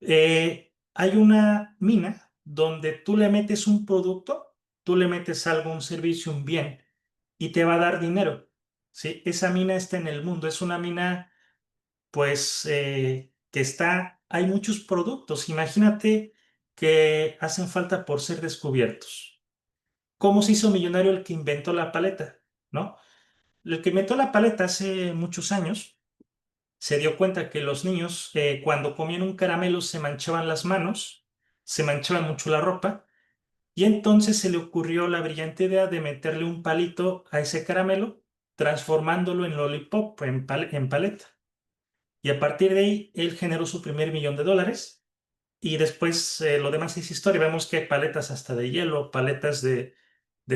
E: Hay una mina donde tú le metes un producto, tú le metes algo, un servicio, un bien, y te va a dar dinero. ¿Sí? Esa mina está en el mundo, es una mina, pues, hay muchos productos. Imagínate que hacen falta por ser descubiertos. ¿Cómo se hizo millonario el que inventó la paleta? ¿No? El que inventó la paleta hace muchos años se dio cuenta que los niños cuando comían un caramelo se manchaban las manos, se manchaba mucho la ropa, y entonces se le ocurrió la brillante idea de meterle un palito a ese caramelo, transformándolo en lollipop, en paleta. Y a partir de ahí, él generó su primer $1,000,000 y después lo demás es historia. Vemos que hay paletas hasta de hielo, paletas de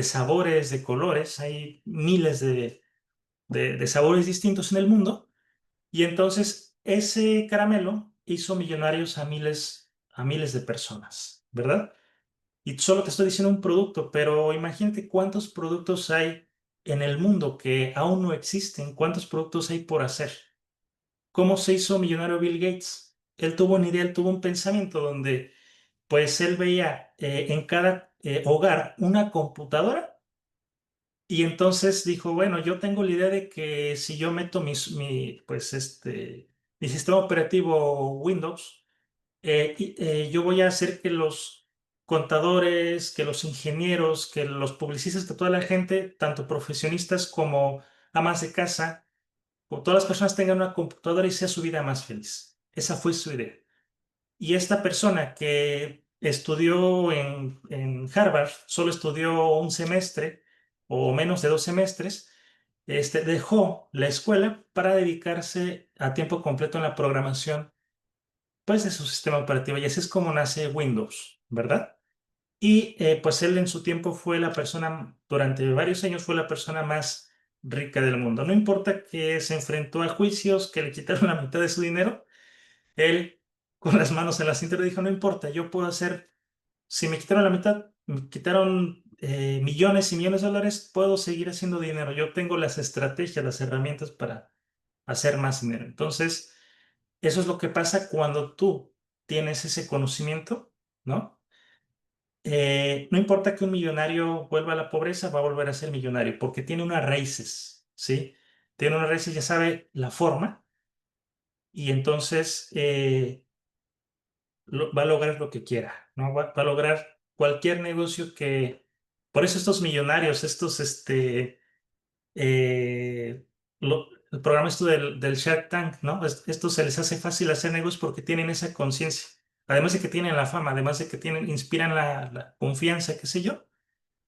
E: sabores, de colores, hay miles de sabores distintos en el mundo. Y entonces ese caramelo hizo millonarios a miles de personas, ¿verdad? Y solo te estoy diciendo un producto, pero imagínate cuántos productos hay en el mundo que aún no existen, cuántos productos hay por hacer. ¿Cómo se hizo millonario Bill Gates? Él tuvo una idea, él tuvo un pensamiento donde pues él veía en cada hogar una computadora y entonces dijo, bueno, yo tengo la idea de que si yo meto mi sistema operativo Windows, yo voy a hacer que los contadores, que los ingenieros, que los publicistas, que toda la gente, tanto profesionistas como amas de casa, o todas las personas tengan una computadora y sea su vida más feliz. Esa fue su idea. Y esta persona que estudió en Harvard, solo estudió un semestre o menos de 2 semestres, dejó la escuela para dedicarse a tiempo completo en la programación, pues, de su sistema operativo. Y así es como nace Windows, ¿verdad? Y pues él en su tiempo fue la persona, durante varios años fue la persona más rica del mundo. No importa que se enfrentó a juicios, que le quitaron la mitad de su dinero, él con las manos en la cintura dijo, no importa, yo puedo hacer, si me quitaron la mitad, me quitaron millones y millones de dólares, puedo seguir haciendo dinero. Yo tengo las estrategias, las herramientas para hacer más dinero. Entonces, Eso es lo que pasa cuando tú tienes ese conocimiento, ¿no? No importa que un millonario vuelva a la pobreza, va a volver a ser millonario, porque tiene unas raíces, ¿sí? Tiene unas raíces, ya sabe la forma, y entonces va a lograr lo que quiera, ¿no? Va a lograr cualquier negocio que... Por eso estos millonarios, eh, el programa esto del Shark Tank, ¿no? Esto se les hace fácil hacer negocios porque tienen esa conciencia. Además de que tienen la fama, además de que inspiran la confianza, qué sé yo,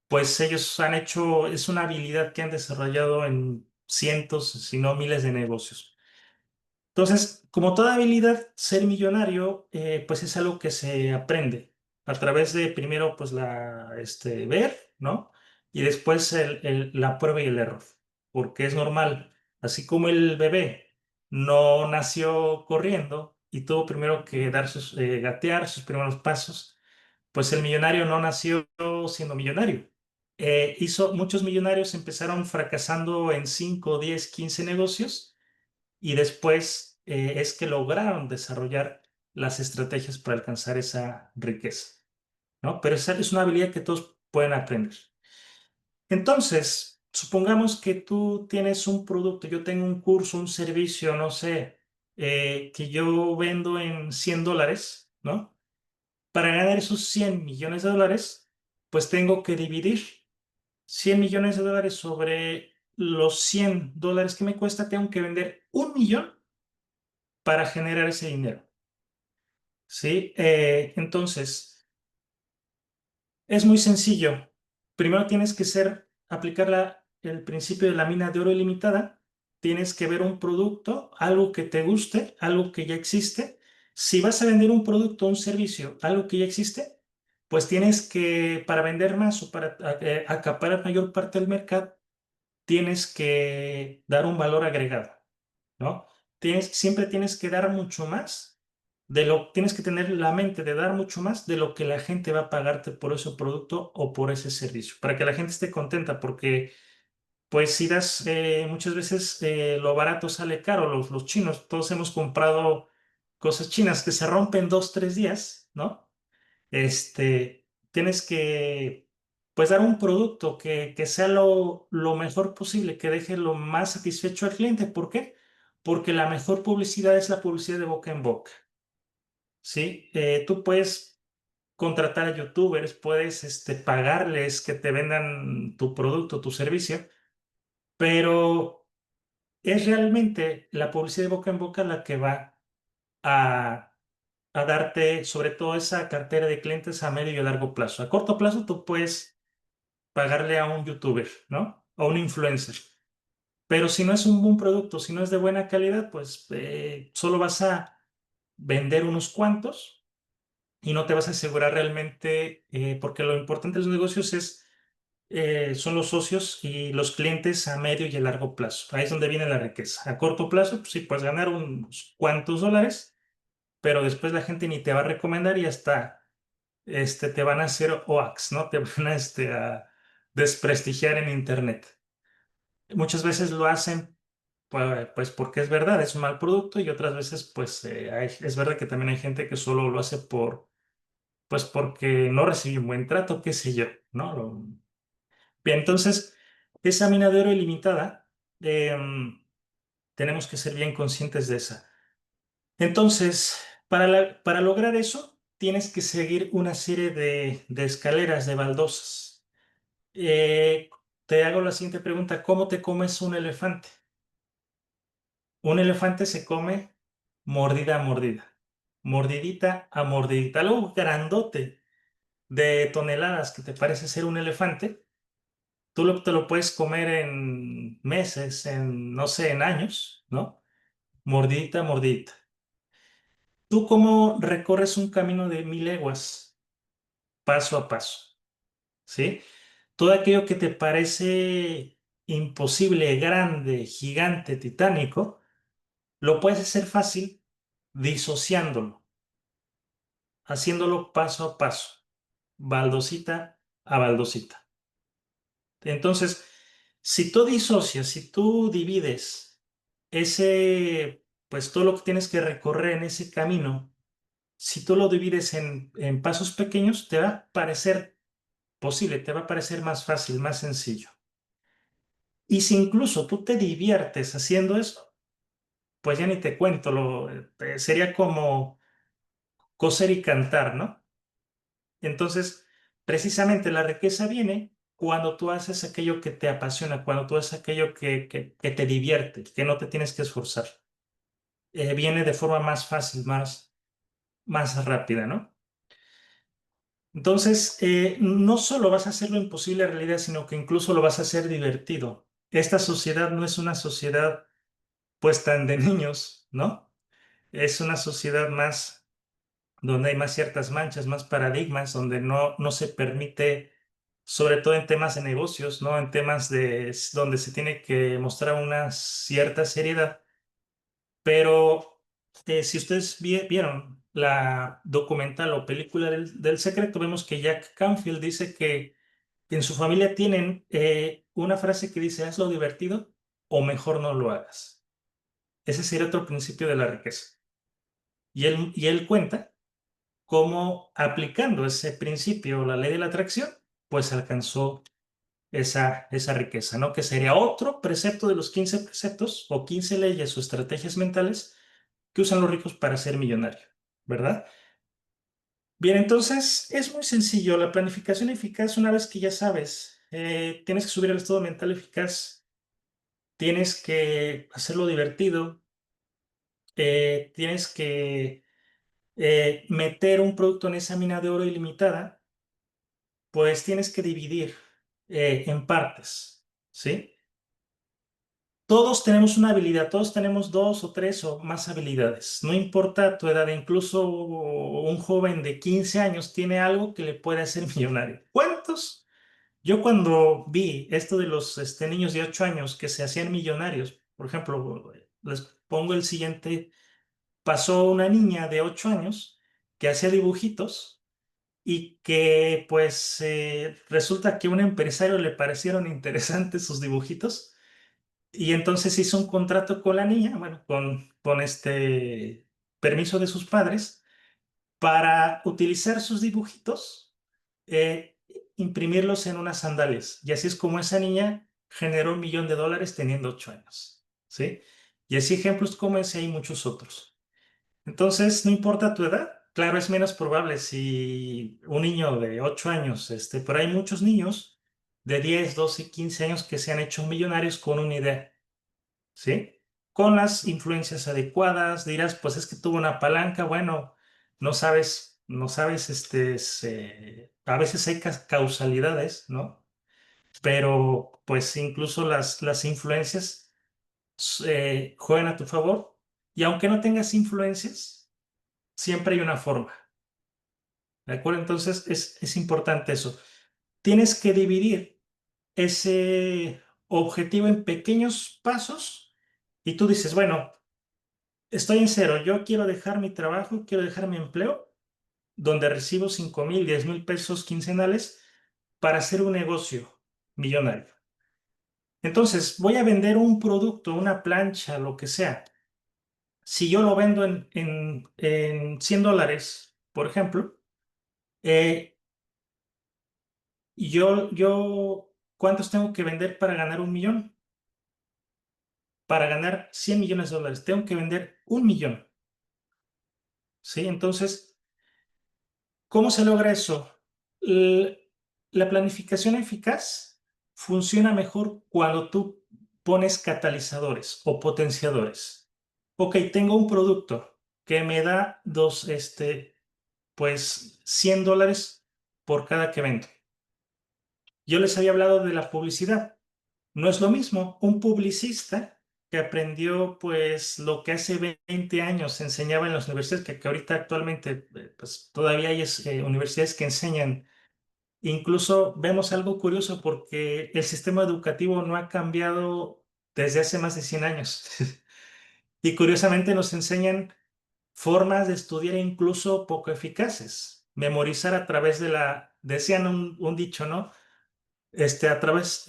E: pues ellos han hecho, es una habilidad que han desarrollado en cientos, si no miles de negocios. Entonces, como toda habilidad, ser millonario, pues es algo que se aprende a través de primero, pues ver, ¿no? Y después la prueba y el error, porque es normal, así como el bebé no nació corriendo y tuvo primero que gatear sus primeros pasos, pues el millonario no nació siendo millonario. Muchos millonarios empezaron fracasando en 5, 10, 15 negocios y después es que lograron desarrollar las estrategias para alcanzar esa riqueza, ¿no? Pero esa es una habilidad que todos pueden aprender. Entonces, supongamos que tú tienes un producto, yo tengo un curso, un servicio, no sé, que yo vendo en $100, ¿no? Para ganar esos 100 millones de dólares, pues tengo que dividir 100 millones de dólares sobre los $100 que me cuesta, tengo que vender 1 millón para generar ese dinero. ¿Sí? Entonces, es muy sencillo. Primero tienes que aplicar el principio de la mina de oro ilimitada. Tienes que ver un producto, algo que te guste, algo que ya existe. Si vas a vender un producto o un servicio, algo que ya existe, pues tienes que, para vender más o para acaparar mayor parte del mercado, tienes que dar un valor agregado, ¿no? Siempre tienes que dar mucho más tienes que tener la mente de dar mucho más de lo que la gente va a pagarte por ese producto o por ese servicio, para que la gente esté contenta, porque pues si das, muchas veces lo barato sale caro, los chinos, todos hemos comprado cosas chinas que se rompen 2, 3 días, ¿no? Tienes que, pues, dar un producto que sea lo mejor posible, que deje lo más satisfecho al cliente. ¿Por qué? Porque la mejor publicidad es la publicidad de boca en boca, ¿sí? Tú puedes contratar a youtubers, puedes pagarles que te vendan tu producto, tu servicio, pero es realmente la publicidad de boca en boca la que va a, a darte sobre todo esa cartera de clientes a medio y a largo plazo. A corto plazo tú puedes pagarle a un youtuber, ¿no? O un influencer. Pero si no es un buen producto, si no es de buena calidad, pues solo vas a vender unos cuantos y no te vas a asegurar realmente, porque lo importante de los negocios son los socios y los clientes a medio y a largo plazo. Ahí es donde viene la riqueza. A corto plazo, pues sí, puedes ganar unos cuantos dólares, pero después la gente ni te va a recomendar y hasta te van a hacer OAX, ¿no? Te van a desprestigiar en Internet. Muchas veces lo hacen pues porque es verdad, es un mal producto y otras veces pues es verdad que también hay gente que solo lo hace pues porque no recibe un buen trato, qué sé yo, ¿no? Bien, entonces, esa mina de oro ilimitada, tenemos que ser bien conscientes de esa. Entonces, para lograr eso, tienes que seguir una serie de escaleras, de baldosas. Te hago la siguiente pregunta, ¿cómo te comes un elefante? Un elefante se come mordida a mordida, mordidita a mordidita. Algo grandote de toneladas que te parece ser un elefante, te lo puedes comer en meses, no sé, en años, ¿no? Mordidita a mordidita. ¿Tú cómo recorres un camino de 1000 leguas? Paso a paso, ¿sí? Todo aquello que te parece imposible, grande, gigante, titánico, lo puedes hacer fácil disociándolo, haciéndolo paso a paso, baldosita a baldosita. Entonces, si tú disocias, si tú divides ese pues todo lo que tienes que recorrer en ese camino, si tú lo divides en pasos pequeños, te va a parecer posible, te va a parecer más fácil, más sencillo. Y si incluso tú te diviertes haciendo eso, pues ya ni te cuento, sería como coser y cantar, ¿no? Entonces, precisamente la riqueza viene cuando tú haces aquello que te apasiona, cuando tú haces aquello que te divierte, que no te tienes que esforzar. Viene de forma más fácil, más rápida, ¿no? Entonces, no solo vas a hacer lo imposible realidad, sino que incluso lo vas a hacer divertido. Esta sociedad no es una sociedad pues tan de niños, ¿no? Es una sociedad más donde hay más ciertas manchas, más paradigmas, donde no se permite, sobre todo en temas de negocios, ¿no? En temas donde se tiene que mostrar una cierta seriedad. Pero si ustedes vieron la documental o película del secreto, vemos que Jack Canfield dice que en su familia tienen una frase que dice, hazlo divertido o mejor no lo hagas. Ese sería otro principio de la riqueza. Y él cuenta cómo aplicando ese principio, la ley de la atracción, pues alcanzó esa riqueza, ¿no? Que sería otro precepto de los 15 preceptos o 15 leyes o estrategias mentales que usan los ricos para ser millonario, ¿verdad? Bien, entonces es muy sencillo. La planificación eficaz, una vez que ya sabes, tienes que subir al estado mental eficaz, tienes que hacerlo divertido, tienes que meter un producto en esa mina de oro ilimitada, pues tienes que dividir en partes, ¿sí? Todos tenemos una habilidad, todos tenemos dos o tres o más habilidades. No importa tu edad, incluso un joven de 15 años tiene algo que le puede hacer millonario. ¿Cuántos? Yo cuando vi esto de los niños de 8 años que se hacían millonarios, por ejemplo, les pongo el siguiente, pasó una niña de 8 años que hacía dibujitos y que pues resulta que a un empresario le parecieron interesantes sus dibujitos y entonces hizo un contrato con la niña, bueno, con este permiso de sus padres para utilizar sus dibujitos, eh, imprimirlos en unas sandalias. Y así es como esa niña generó $1 millón teniendo 8 años, ¿sí? Y así ejemplos como ese hay muchos otros. Entonces, no importa tu edad, claro, es menos probable si un niño de 8 años, pero hay muchos niños de 10, 12, 15 años que se han hecho millonarios con una idea, ¿sí? Con las influencias adecuadas, dirás, pues es que tuvo una palanca, bueno, no sabes, a veces hay causalidades, ¿no? Pero pues incluso las influencias juegan a tu favor y aunque no tengas influencias, siempre hay una forma, ¿de acuerdo? Entonces es importante eso. Tienes que dividir ese objetivo en pequeños pasos y tú dices, bueno, estoy en cero, yo quiero dejar mi trabajo, quiero dejar mi empleo, donde recibo 5,000, 10,000 pesos quincenales para hacer un negocio millonario. Entonces, voy a vender un producto, una plancha, lo que sea. Si yo lo vendo en $100, por ejemplo, eh, ¿cuántos tengo que vender para ganar 1 millón? Para ganar $100 millones, tengo que vender 1 millón. ¿Sí? Entonces, ¿cómo se logra eso? La planificación eficaz funciona mejor cuando tú pones catalizadores o potenciadores. Ok, tengo un producto que me da pues $100 por cada que vendo. Yo les había hablado de la publicidad. No es lo mismo un publicista que aprendió pues lo que hace 20 años se enseñaba en las universidades, que ahorita actualmente pues todavía hay universidades que enseñan. Incluso vemos algo curioso porque el sistema educativo no ha cambiado desde hace más de 100 años. Y curiosamente nos enseñan formas de estudiar incluso poco eficaces. Memorizar a través decían un dicho, ¿no? A través,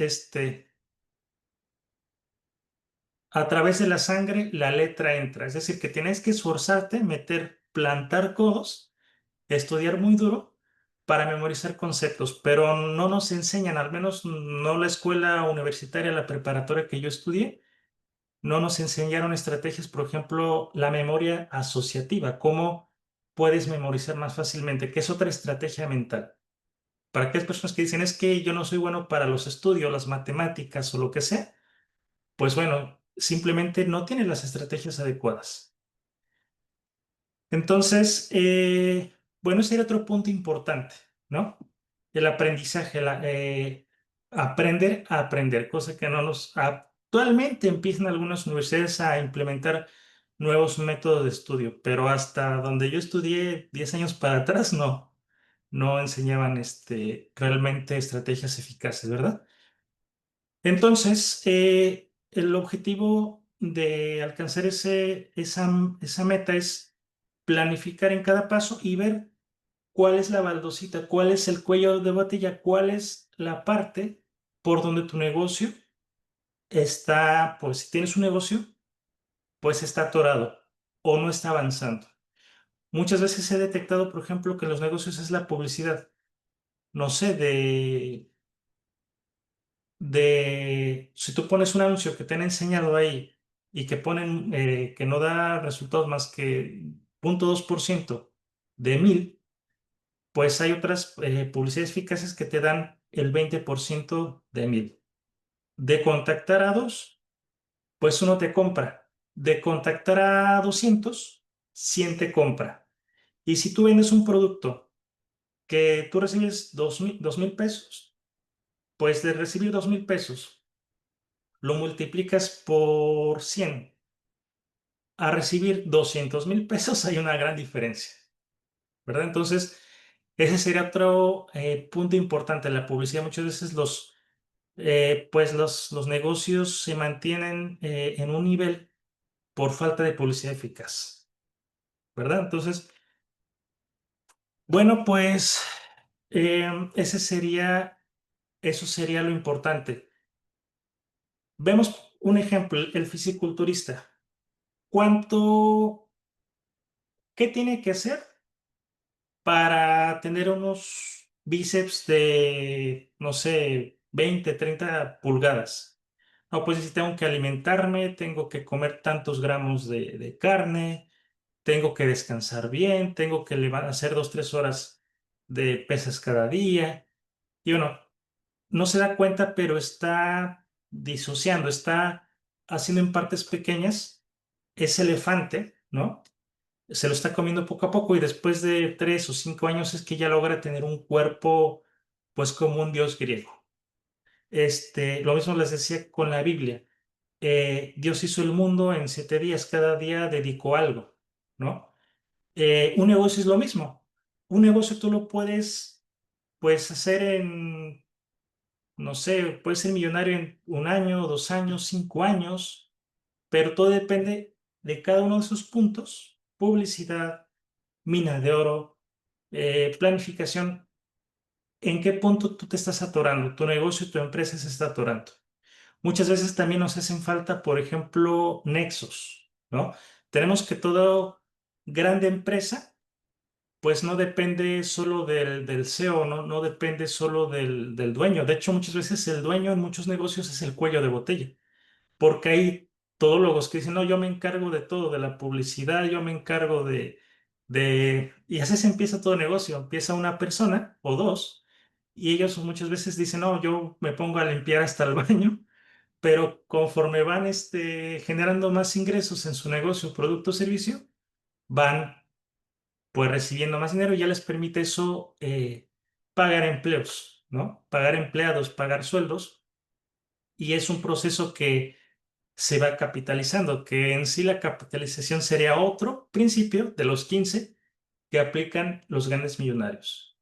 E: a través de la sangre la letra entra. Es decir, que tienes que esforzarte, plantar codos, estudiar muy duro para memorizar conceptos, pero no nos enseñan, al menos no la escuela universitaria, la preparatoria que yo estudié, no nos enseñaron estrategias, por ejemplo, la memoria asociativa, cómo puedes memorizar más fácilmente, que es otra estrategia mental. Para aquellas personas que dicen, es que yo no soy bueno para los estudios, las matemáticas o lo que sea, pues bueno, simplemente no tienen las estrategias adecuadas. Entonces, bueno, ese era otro punto importante, ¿no? El aprendizaje, aprender a aprender, cosa que no nos... Actualmente empiezan algunas universidades a implementar nuevos métodos de estudio, pero hasta donde yo estudié 10 años para atrás, no enseñaban realmente estrategias eficaces, ¿verdad? Entonces, el objetivo de alcanzar esa meta es planificar en cada paso y ver cuál es la baldosita, cuál es el cuello de botella, cuál es la parte por donde tu negocio está, pues si tienes un negocio, pues está atorado o no está avanzando. Muchas veces he detectado, por ejemplo, que en los negocios es la publicidad, no sé, si tú pones un anuncio que te han enseñado ahí y que ponen que no da resultados más que 0,2% de 1000, pues hay otras publicidades eficaces que te dan el 20% de 1000. De contactar a 2, pues uno te compra. De contactar a 200, 100 te compra. Y si tú vendes un producto que tú recibes 2,000 pesos, pues de recibir 2,000 pesos, lo multiplicas por 100. A recibir 200,000 pesos hay una gran diferencia, ¿verdad? Entonces, ese sería otro punto importante. La publicidad, muchas veces pues los negocios se mantienen en un nivel por falta de publicidad eficaz, ¿verdad? Entonces, bueno, pues eso sería lo importante. Vemos un ejemplo, el fisiculturista. ¿Qué tiene que hacer para tener unos bíceps de, no sé, 20, 30 pulgadas? No, pues si tengo que alimentarme, tengo que comer tantos gramos de carne, tengo que descansar bien, tengo que hacer 2, 3 horas de pesas cada día. Y uno no se da cuenta, pero está disociando, está haciendo en partes pequeñas ese elefante, ¿no? Se lo está comiendo poco a poco y después de 3 o 5 años es que ya logra tener un cuerpo, pues como un dios griego. Lo mismo les decía con la Biblia. Dios hizo el mundo en 7 días, cada día dedicó algo, ¿no? Un negocio es lo mismo. Un negocio tú lo puedes hacer no sé, puedes ser millonario en 1 año, 2 años, 5 años, pero todo depende de cada uno de esos puntos: publicidad, mina de oro, planificación. ¿En qué punto tú te estás atorando? Tu negocio, tu empresa se está atorando. Muchas veces también nos hacen falta, por ejemplo, nexos, ¿no? Tenemos que toda grande empresa, pues no depende solo del CEO, no depende solo del dueño. De hecho, muchas veces el dueño en muchos negocios es el cuello de botella, porque hay todólogos que dicen, no, yo me encargo de todo, de la publicidad, yo me encargo y así se empieza todo negocio. Empieza una persona o dos, y ellos muchas veces dicen, no, yo me pongo a limpiar hasta el baño, pero conforme van generando más ingresos en su negocio, producto o servicio, van pues recibiendo más dinero y ya les permite eso pagar empleos, ¿no? Pagar empleados, pagar sueldos, y es un proceso que se va capitalizando, que en sí la capitalización sería otro principio de los 15 que aplican los grandes millonarios.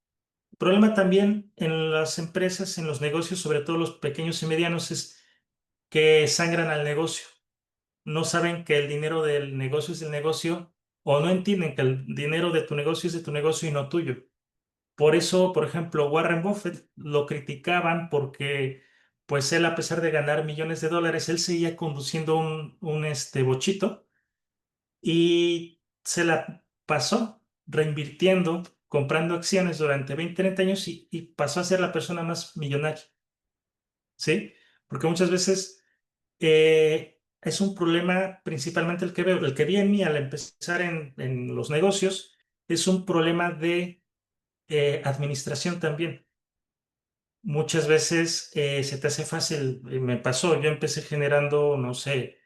E: El problema también en las empresas, en los negocios, sobre todo los pequeños y medianos, es que sangran al negocio. No saben que el dinero del negocio es del negocio, o no entienden que el dinero de tu negocio es de tu negocio y no tuyo. Por eso, por ejemplo, Warren Buffett lo criticaban porque pues él, a pesar de ganar millones de dólares, él seguía conduciendo un bochito y se la pasó reinvirtiendo, comprando acciones durante 20 30 años y pasó a ser la persona más millonaria, ¿sí? Porque muchas veces es un problema, principalmente el que veo, el que vi en mí al empezar en los negocios, es un problema de administración también. Muchas veces se te hace fácil, me pasó, yo empecé generando, no sé,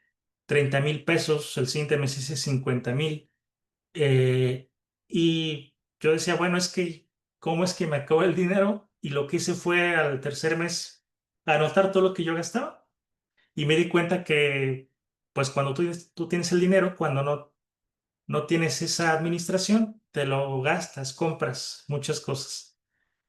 E: 30,000 pesos, el siguiente mes hice 50,000, y yo decía, bueno, es que, ¿cómo es que me acabó el dinero? Y lo que hice fue al tercer mes anotar todo lo que yo gastaba y me di cuenta que, pues cuando tú tienes el dinero, cuando no tienes esa administración, te lo gastas, compras muchas cosas.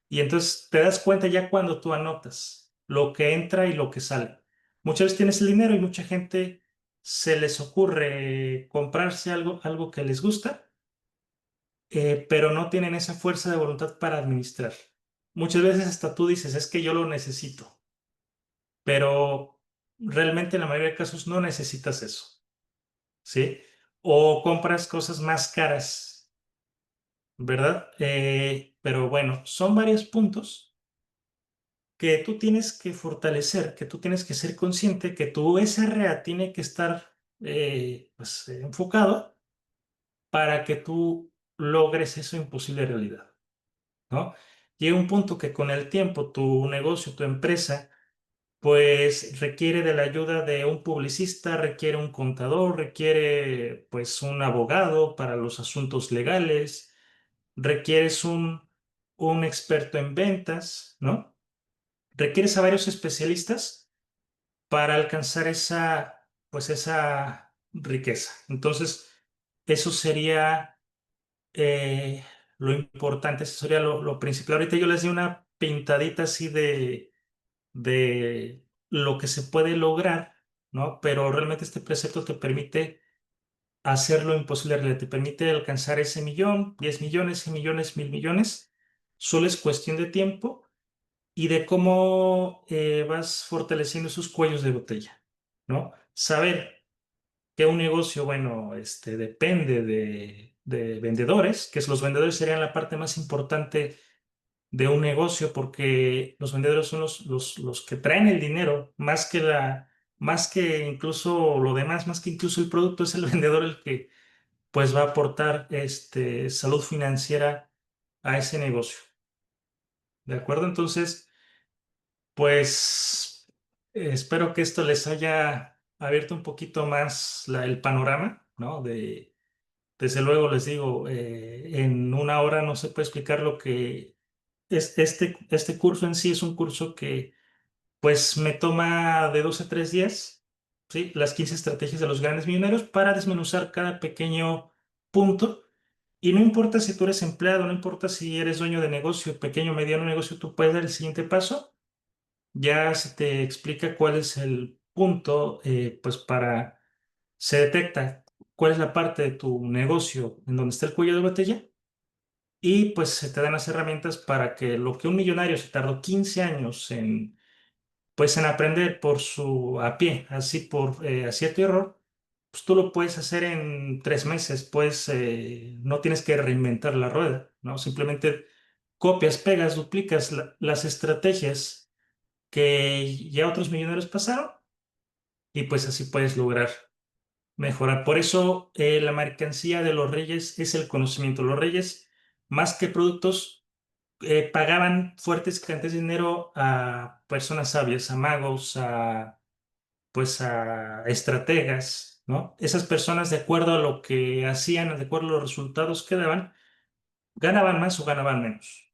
E: Y entonces te das cuenta ya cuando tú anotas lo que entra y lo que sale. Muchas veces tienes el dinero y mucha gente se les ocurre comprarse algo que les gusta, pero no tienen esa fuerza de voluntad para administrar. Muchas veces hasta tú dices, es que yo lo necesito, pero realmente en la mayoría de casos no necesitas eso, ¿sí? O compras cosas más caras, ¿verdad? Pero bueno, son varios puntos que tú tienes que fortalecer, que tú tienes que ser consciente que tu SRA tiene que estar pues, enfocado para que tú logres eso imposible realidad, ¿no? Llega un punto que con el tiempo tu negocio, tu empresa, pues requiere de la ayuda de un publicista, requiere un contador, requiere pues un abogado para los asuntos legales, requieres un experto en ventas, ¿no? Requieres a varios especialistas para alcanzar esa riqueza. Entonces, eso sería lo importante, eso sería lo principal. Ahorita yo les di una pintadita así de lo que se puede lograr, ¿no? Pero realmente este precepto te permite hacer lo imposible realidad, te permite alcanzar ese millón, 10 millones, 100 millones, 1,000 millones. Solo es cuestión de tiempo y de cómo vas fortaleciendo esos cuellos de botella, ¿no? Saber que un negocio, bueno, depende de vendedores, que los vendedores serían la parte más importante de un negocio porque los vendedores son los que traen el dinero, más que incluso lo demás, más que incluso el producto, es el vendedor el que pues va a aportar salud financiera a ese negocio. ¿De acuerdo? Entonces, pues espero que esto les haya abierto un poquito más el panorama, ¿no? Desde luego les digo, en una hora no se puede explicar lo que es este curso en sí. Es un curso que pues me toma de 2 a 3 días, ¿sí? Las 15 estrategias de los grandes millonarios para desmenuzar cada pequeño punto. Y no importa si tú eres empleado, no importa si eres dueño de negocio, pequeño o mediano negocio, tú puedes dar el siguiente paso. Ya se te explica cuál es el punto, pues se detecta cuál es la parte de tu negocio en donde está el cuello de botella y pues se te dan las herramientas para que lo que un millonario se tardó 15 años pues en aprender a pie, así por acierto y error, pues tú lo puedes hacer en 3 meses, pues no tienes que reinventar la rueda, ¿no? Simplemente copias, pegas, duplicas las estrategias que ya otros millonarios pasaron y pues así puedes lograr mejorar. Por eso la mercancía de los reyes es el conocimiento. Los reyes, más que productos, pagaban fuertes cantidades de dinero a personas sabias, a magos, a estrategas, ¿no? Esas personas, de acuerdo a lo que hacían, de acuerdo a los resultados que daban, ganaban más o ganaban menos,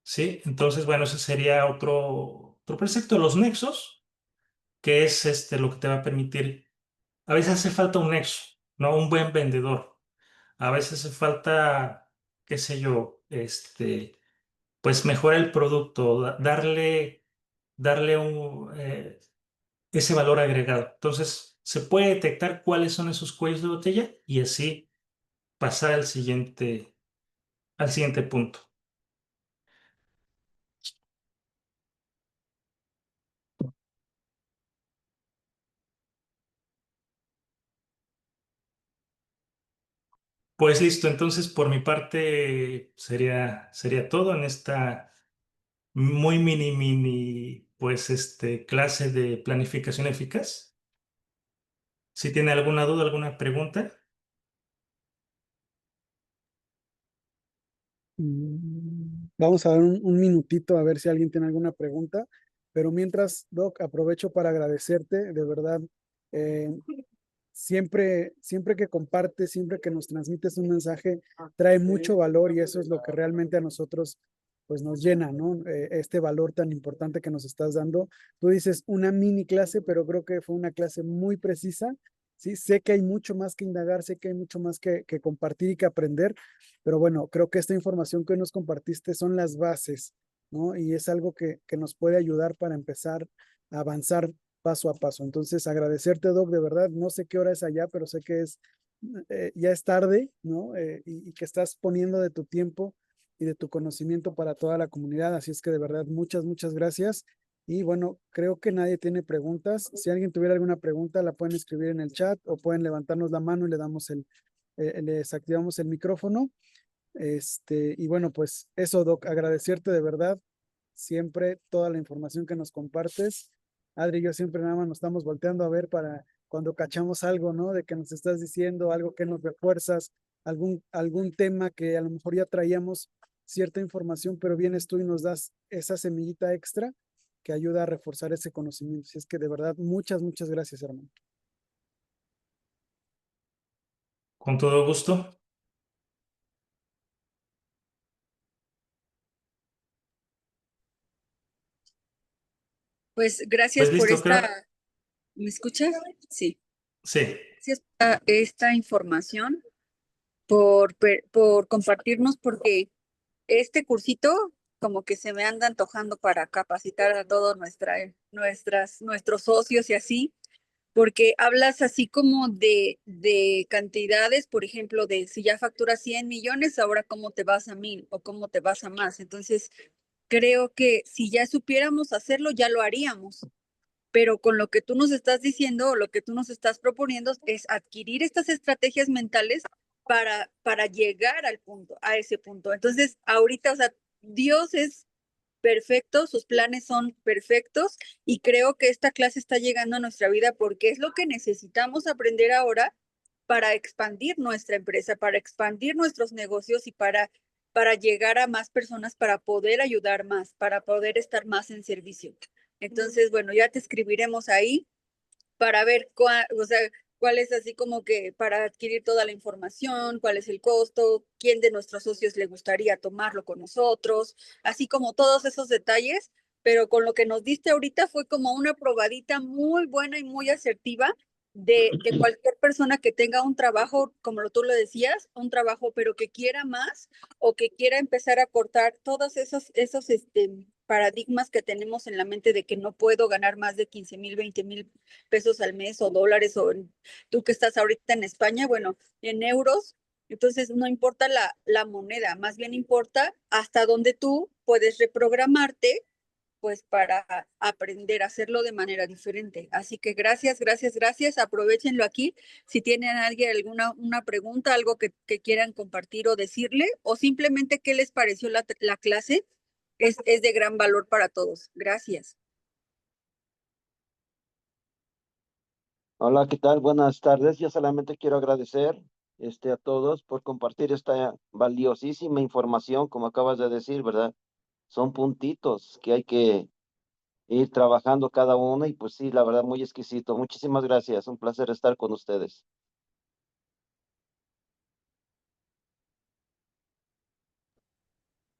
E: ¿sí? Entonces, bueno, ese sería otro precepto, los nexos, que es lo que te va a permitir. A veces hace falta un nexo, ¿no? Un buen vendedor. A veces hace falta, qué sé yo, pues mejorar el producto, darle ese valor agregado. Entonces, se puede detectar cuáles son esos cuellos de botella y así pasar al siguiente punto. Pues listo, entonces por mi parte sería todo en esta muy mini, pues clase de planificación eficaz. Si tiene alguna duda, alguna pregunta.
G: Vamos a dar un minutito a ver si alguien tiene alguna pregunta, pero mientras, Doc, aprovecho para agradecerte, de verdad, eh, siempre que compartes, siempre que nos transmites un mensaje, trae mucho valor y eso es lo que realmente a nosotros pues nos llena, ¿no? Este valor tan importante que nos estás dando. Tú dices una mini clase, pero creo que fue una clase muy precisa. Sí, sé que hay mucho más que indagar, sé que hay mucho más que compartir y que aprender, pero bueno, creo que esta información que hoy nos compartiste son las bases, ¿no? Y es algo que nos puede ayudar para empezar a avanzar paso a paso. Entonces, agradecerte, Doc, de verdad. No sé qué hora es allá, pero sé que ya es tarde, ¿no? Y que estás poniendo de tu tiempo y de tu conocimiento para toda la comunidad. Así es que de verdad, muchas gracias. Y bueno, creo que nadie tiene preguntas. Si alguien tuviera alguna pregunta, la pueden escribir en el chat o pueden levantarnos la mano y le damos les activamos el micrófono. Y bueno, pues eso, Doc, agradecerte de verdad siempre toda la información que nos compartes. Adri y yo siempre nada más nos estamos volteando a ver para cuando cachamos algo, ¿no? De que nos estás diciendo, algo que nos refuerzas, algún tema que a lo mejor ya traíamos cierta información, pero vienes tú y nos das esa semillita extra que ayuda a reforzar ese conocimiento. Así es que de verdad, muchas gracias, hermano.
E: Con todo gusto.
C: Pues gracias
E: Pues
C: por
E: listo, creo.
C: ¿me escuchas? Sí.
E: Sí.
C: Gracias por esta información, por compartirnos, porque este cursito como que se me anda antojando para capacitar a todos nuestros socios y así, porque hablas así como de cantidades, por ejemplo, de si ya facturas 100 millones, ahora cómo te vas a 1000 o cómo te vas a más. Entonces, creo que si ya supiéramos hacerlo, ya lo haríamos. Pero con lo que tú nos estás diciendo o lo que tú nos estás proponiendo es adquirir estas estrategias mentales para llegar al punto, a ese punto. Entonces, ahorita, o sea, Dios es perfecto, sus planes son perfectos y creo que esta clase está llegando a nuestra vida porque es lo que necesitamos aprender ahora para expandir nuestra empresa, para expandir nuestros negocios y para llegar a más personas, para poder ayudar más, para poder estar más en servicio. Entonces, bueno, ya te escribiremos ahí para ver o sea, cuál es así como que para adquirir toda la información, cuál es el costo, quién de nuestros socios le gustaría tomarlo con nosotros, así como todos esos detalles, pero con lo que nos diste ahorita fue como una probadita muy buena y muy asertiva de cualquier persona que tenga un trabajo, como tú lo decías, un trabajo, pero que quiera más o que quiera empezar a cortar todos esos paradigmas que tenemos en la mente de que no puedo ganar más de 15,000, 20,000 pesos al mes o dólares, o tú que estás ahorita en España, bueno, en euros. Entonces, no importa la moneda, más bien importa hasta dónde tú puedes reprogramarte, pues para aprender a hacerlo de manera diferente. Así que gracias. Aprovechenlo aquí. Si tienen alguien una pregunta, algo que quieran compartir o decirle, o simplemente qué les pareció la clase, es de gran valor para todos. Gracias.
D: Hola, ¿qué tal? Buenas tardes. Yo solamente quiero agradecer a todos por compartir esta valiosísima información, como acabas de decir, ¿verdad? Son puntitos que hay que ir trabajando cada uno y pues sí, la verdad, muy exquisito. Muchísimas gracias. Un placer estar con ustedes.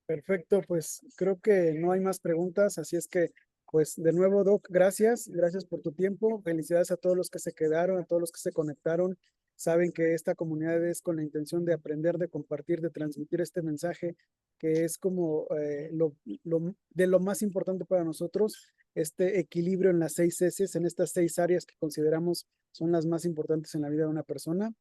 G: Perfecto, pues creo que no hay más preguntas, así es que, pues de nuevo, Doc, gracias por tu tiempo, felicidades a todos los que se quedaron, a todos los que se conectaron, saben que esta comunidad es con la intención de aprender, de compartir, de transmitir este mensaje, que es como de lo más importante para nosotros, este equilibrio en las 6 Cs, en estas 6 áreas que consideramos son las más importantes en la vida de una persona.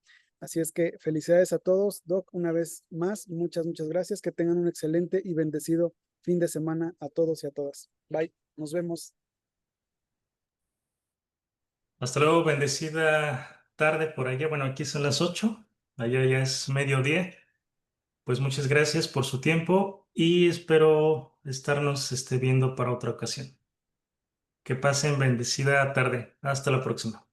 G: Así es que felicidades a todos, Doc, una vez más, muchas gracias, que tengan un excelente y bendecido fin de semana a todos y a todas. Bye, nos vemos.
E: Hasta luego, bendecida tarde por allá. Bueno, aquí son las 8. allá ya es mediodía. Pues muchas gracias por su tiempo y espero estarnos viendo para otra ocasión. Que pasen bendecida tarde. Hasta la próxima.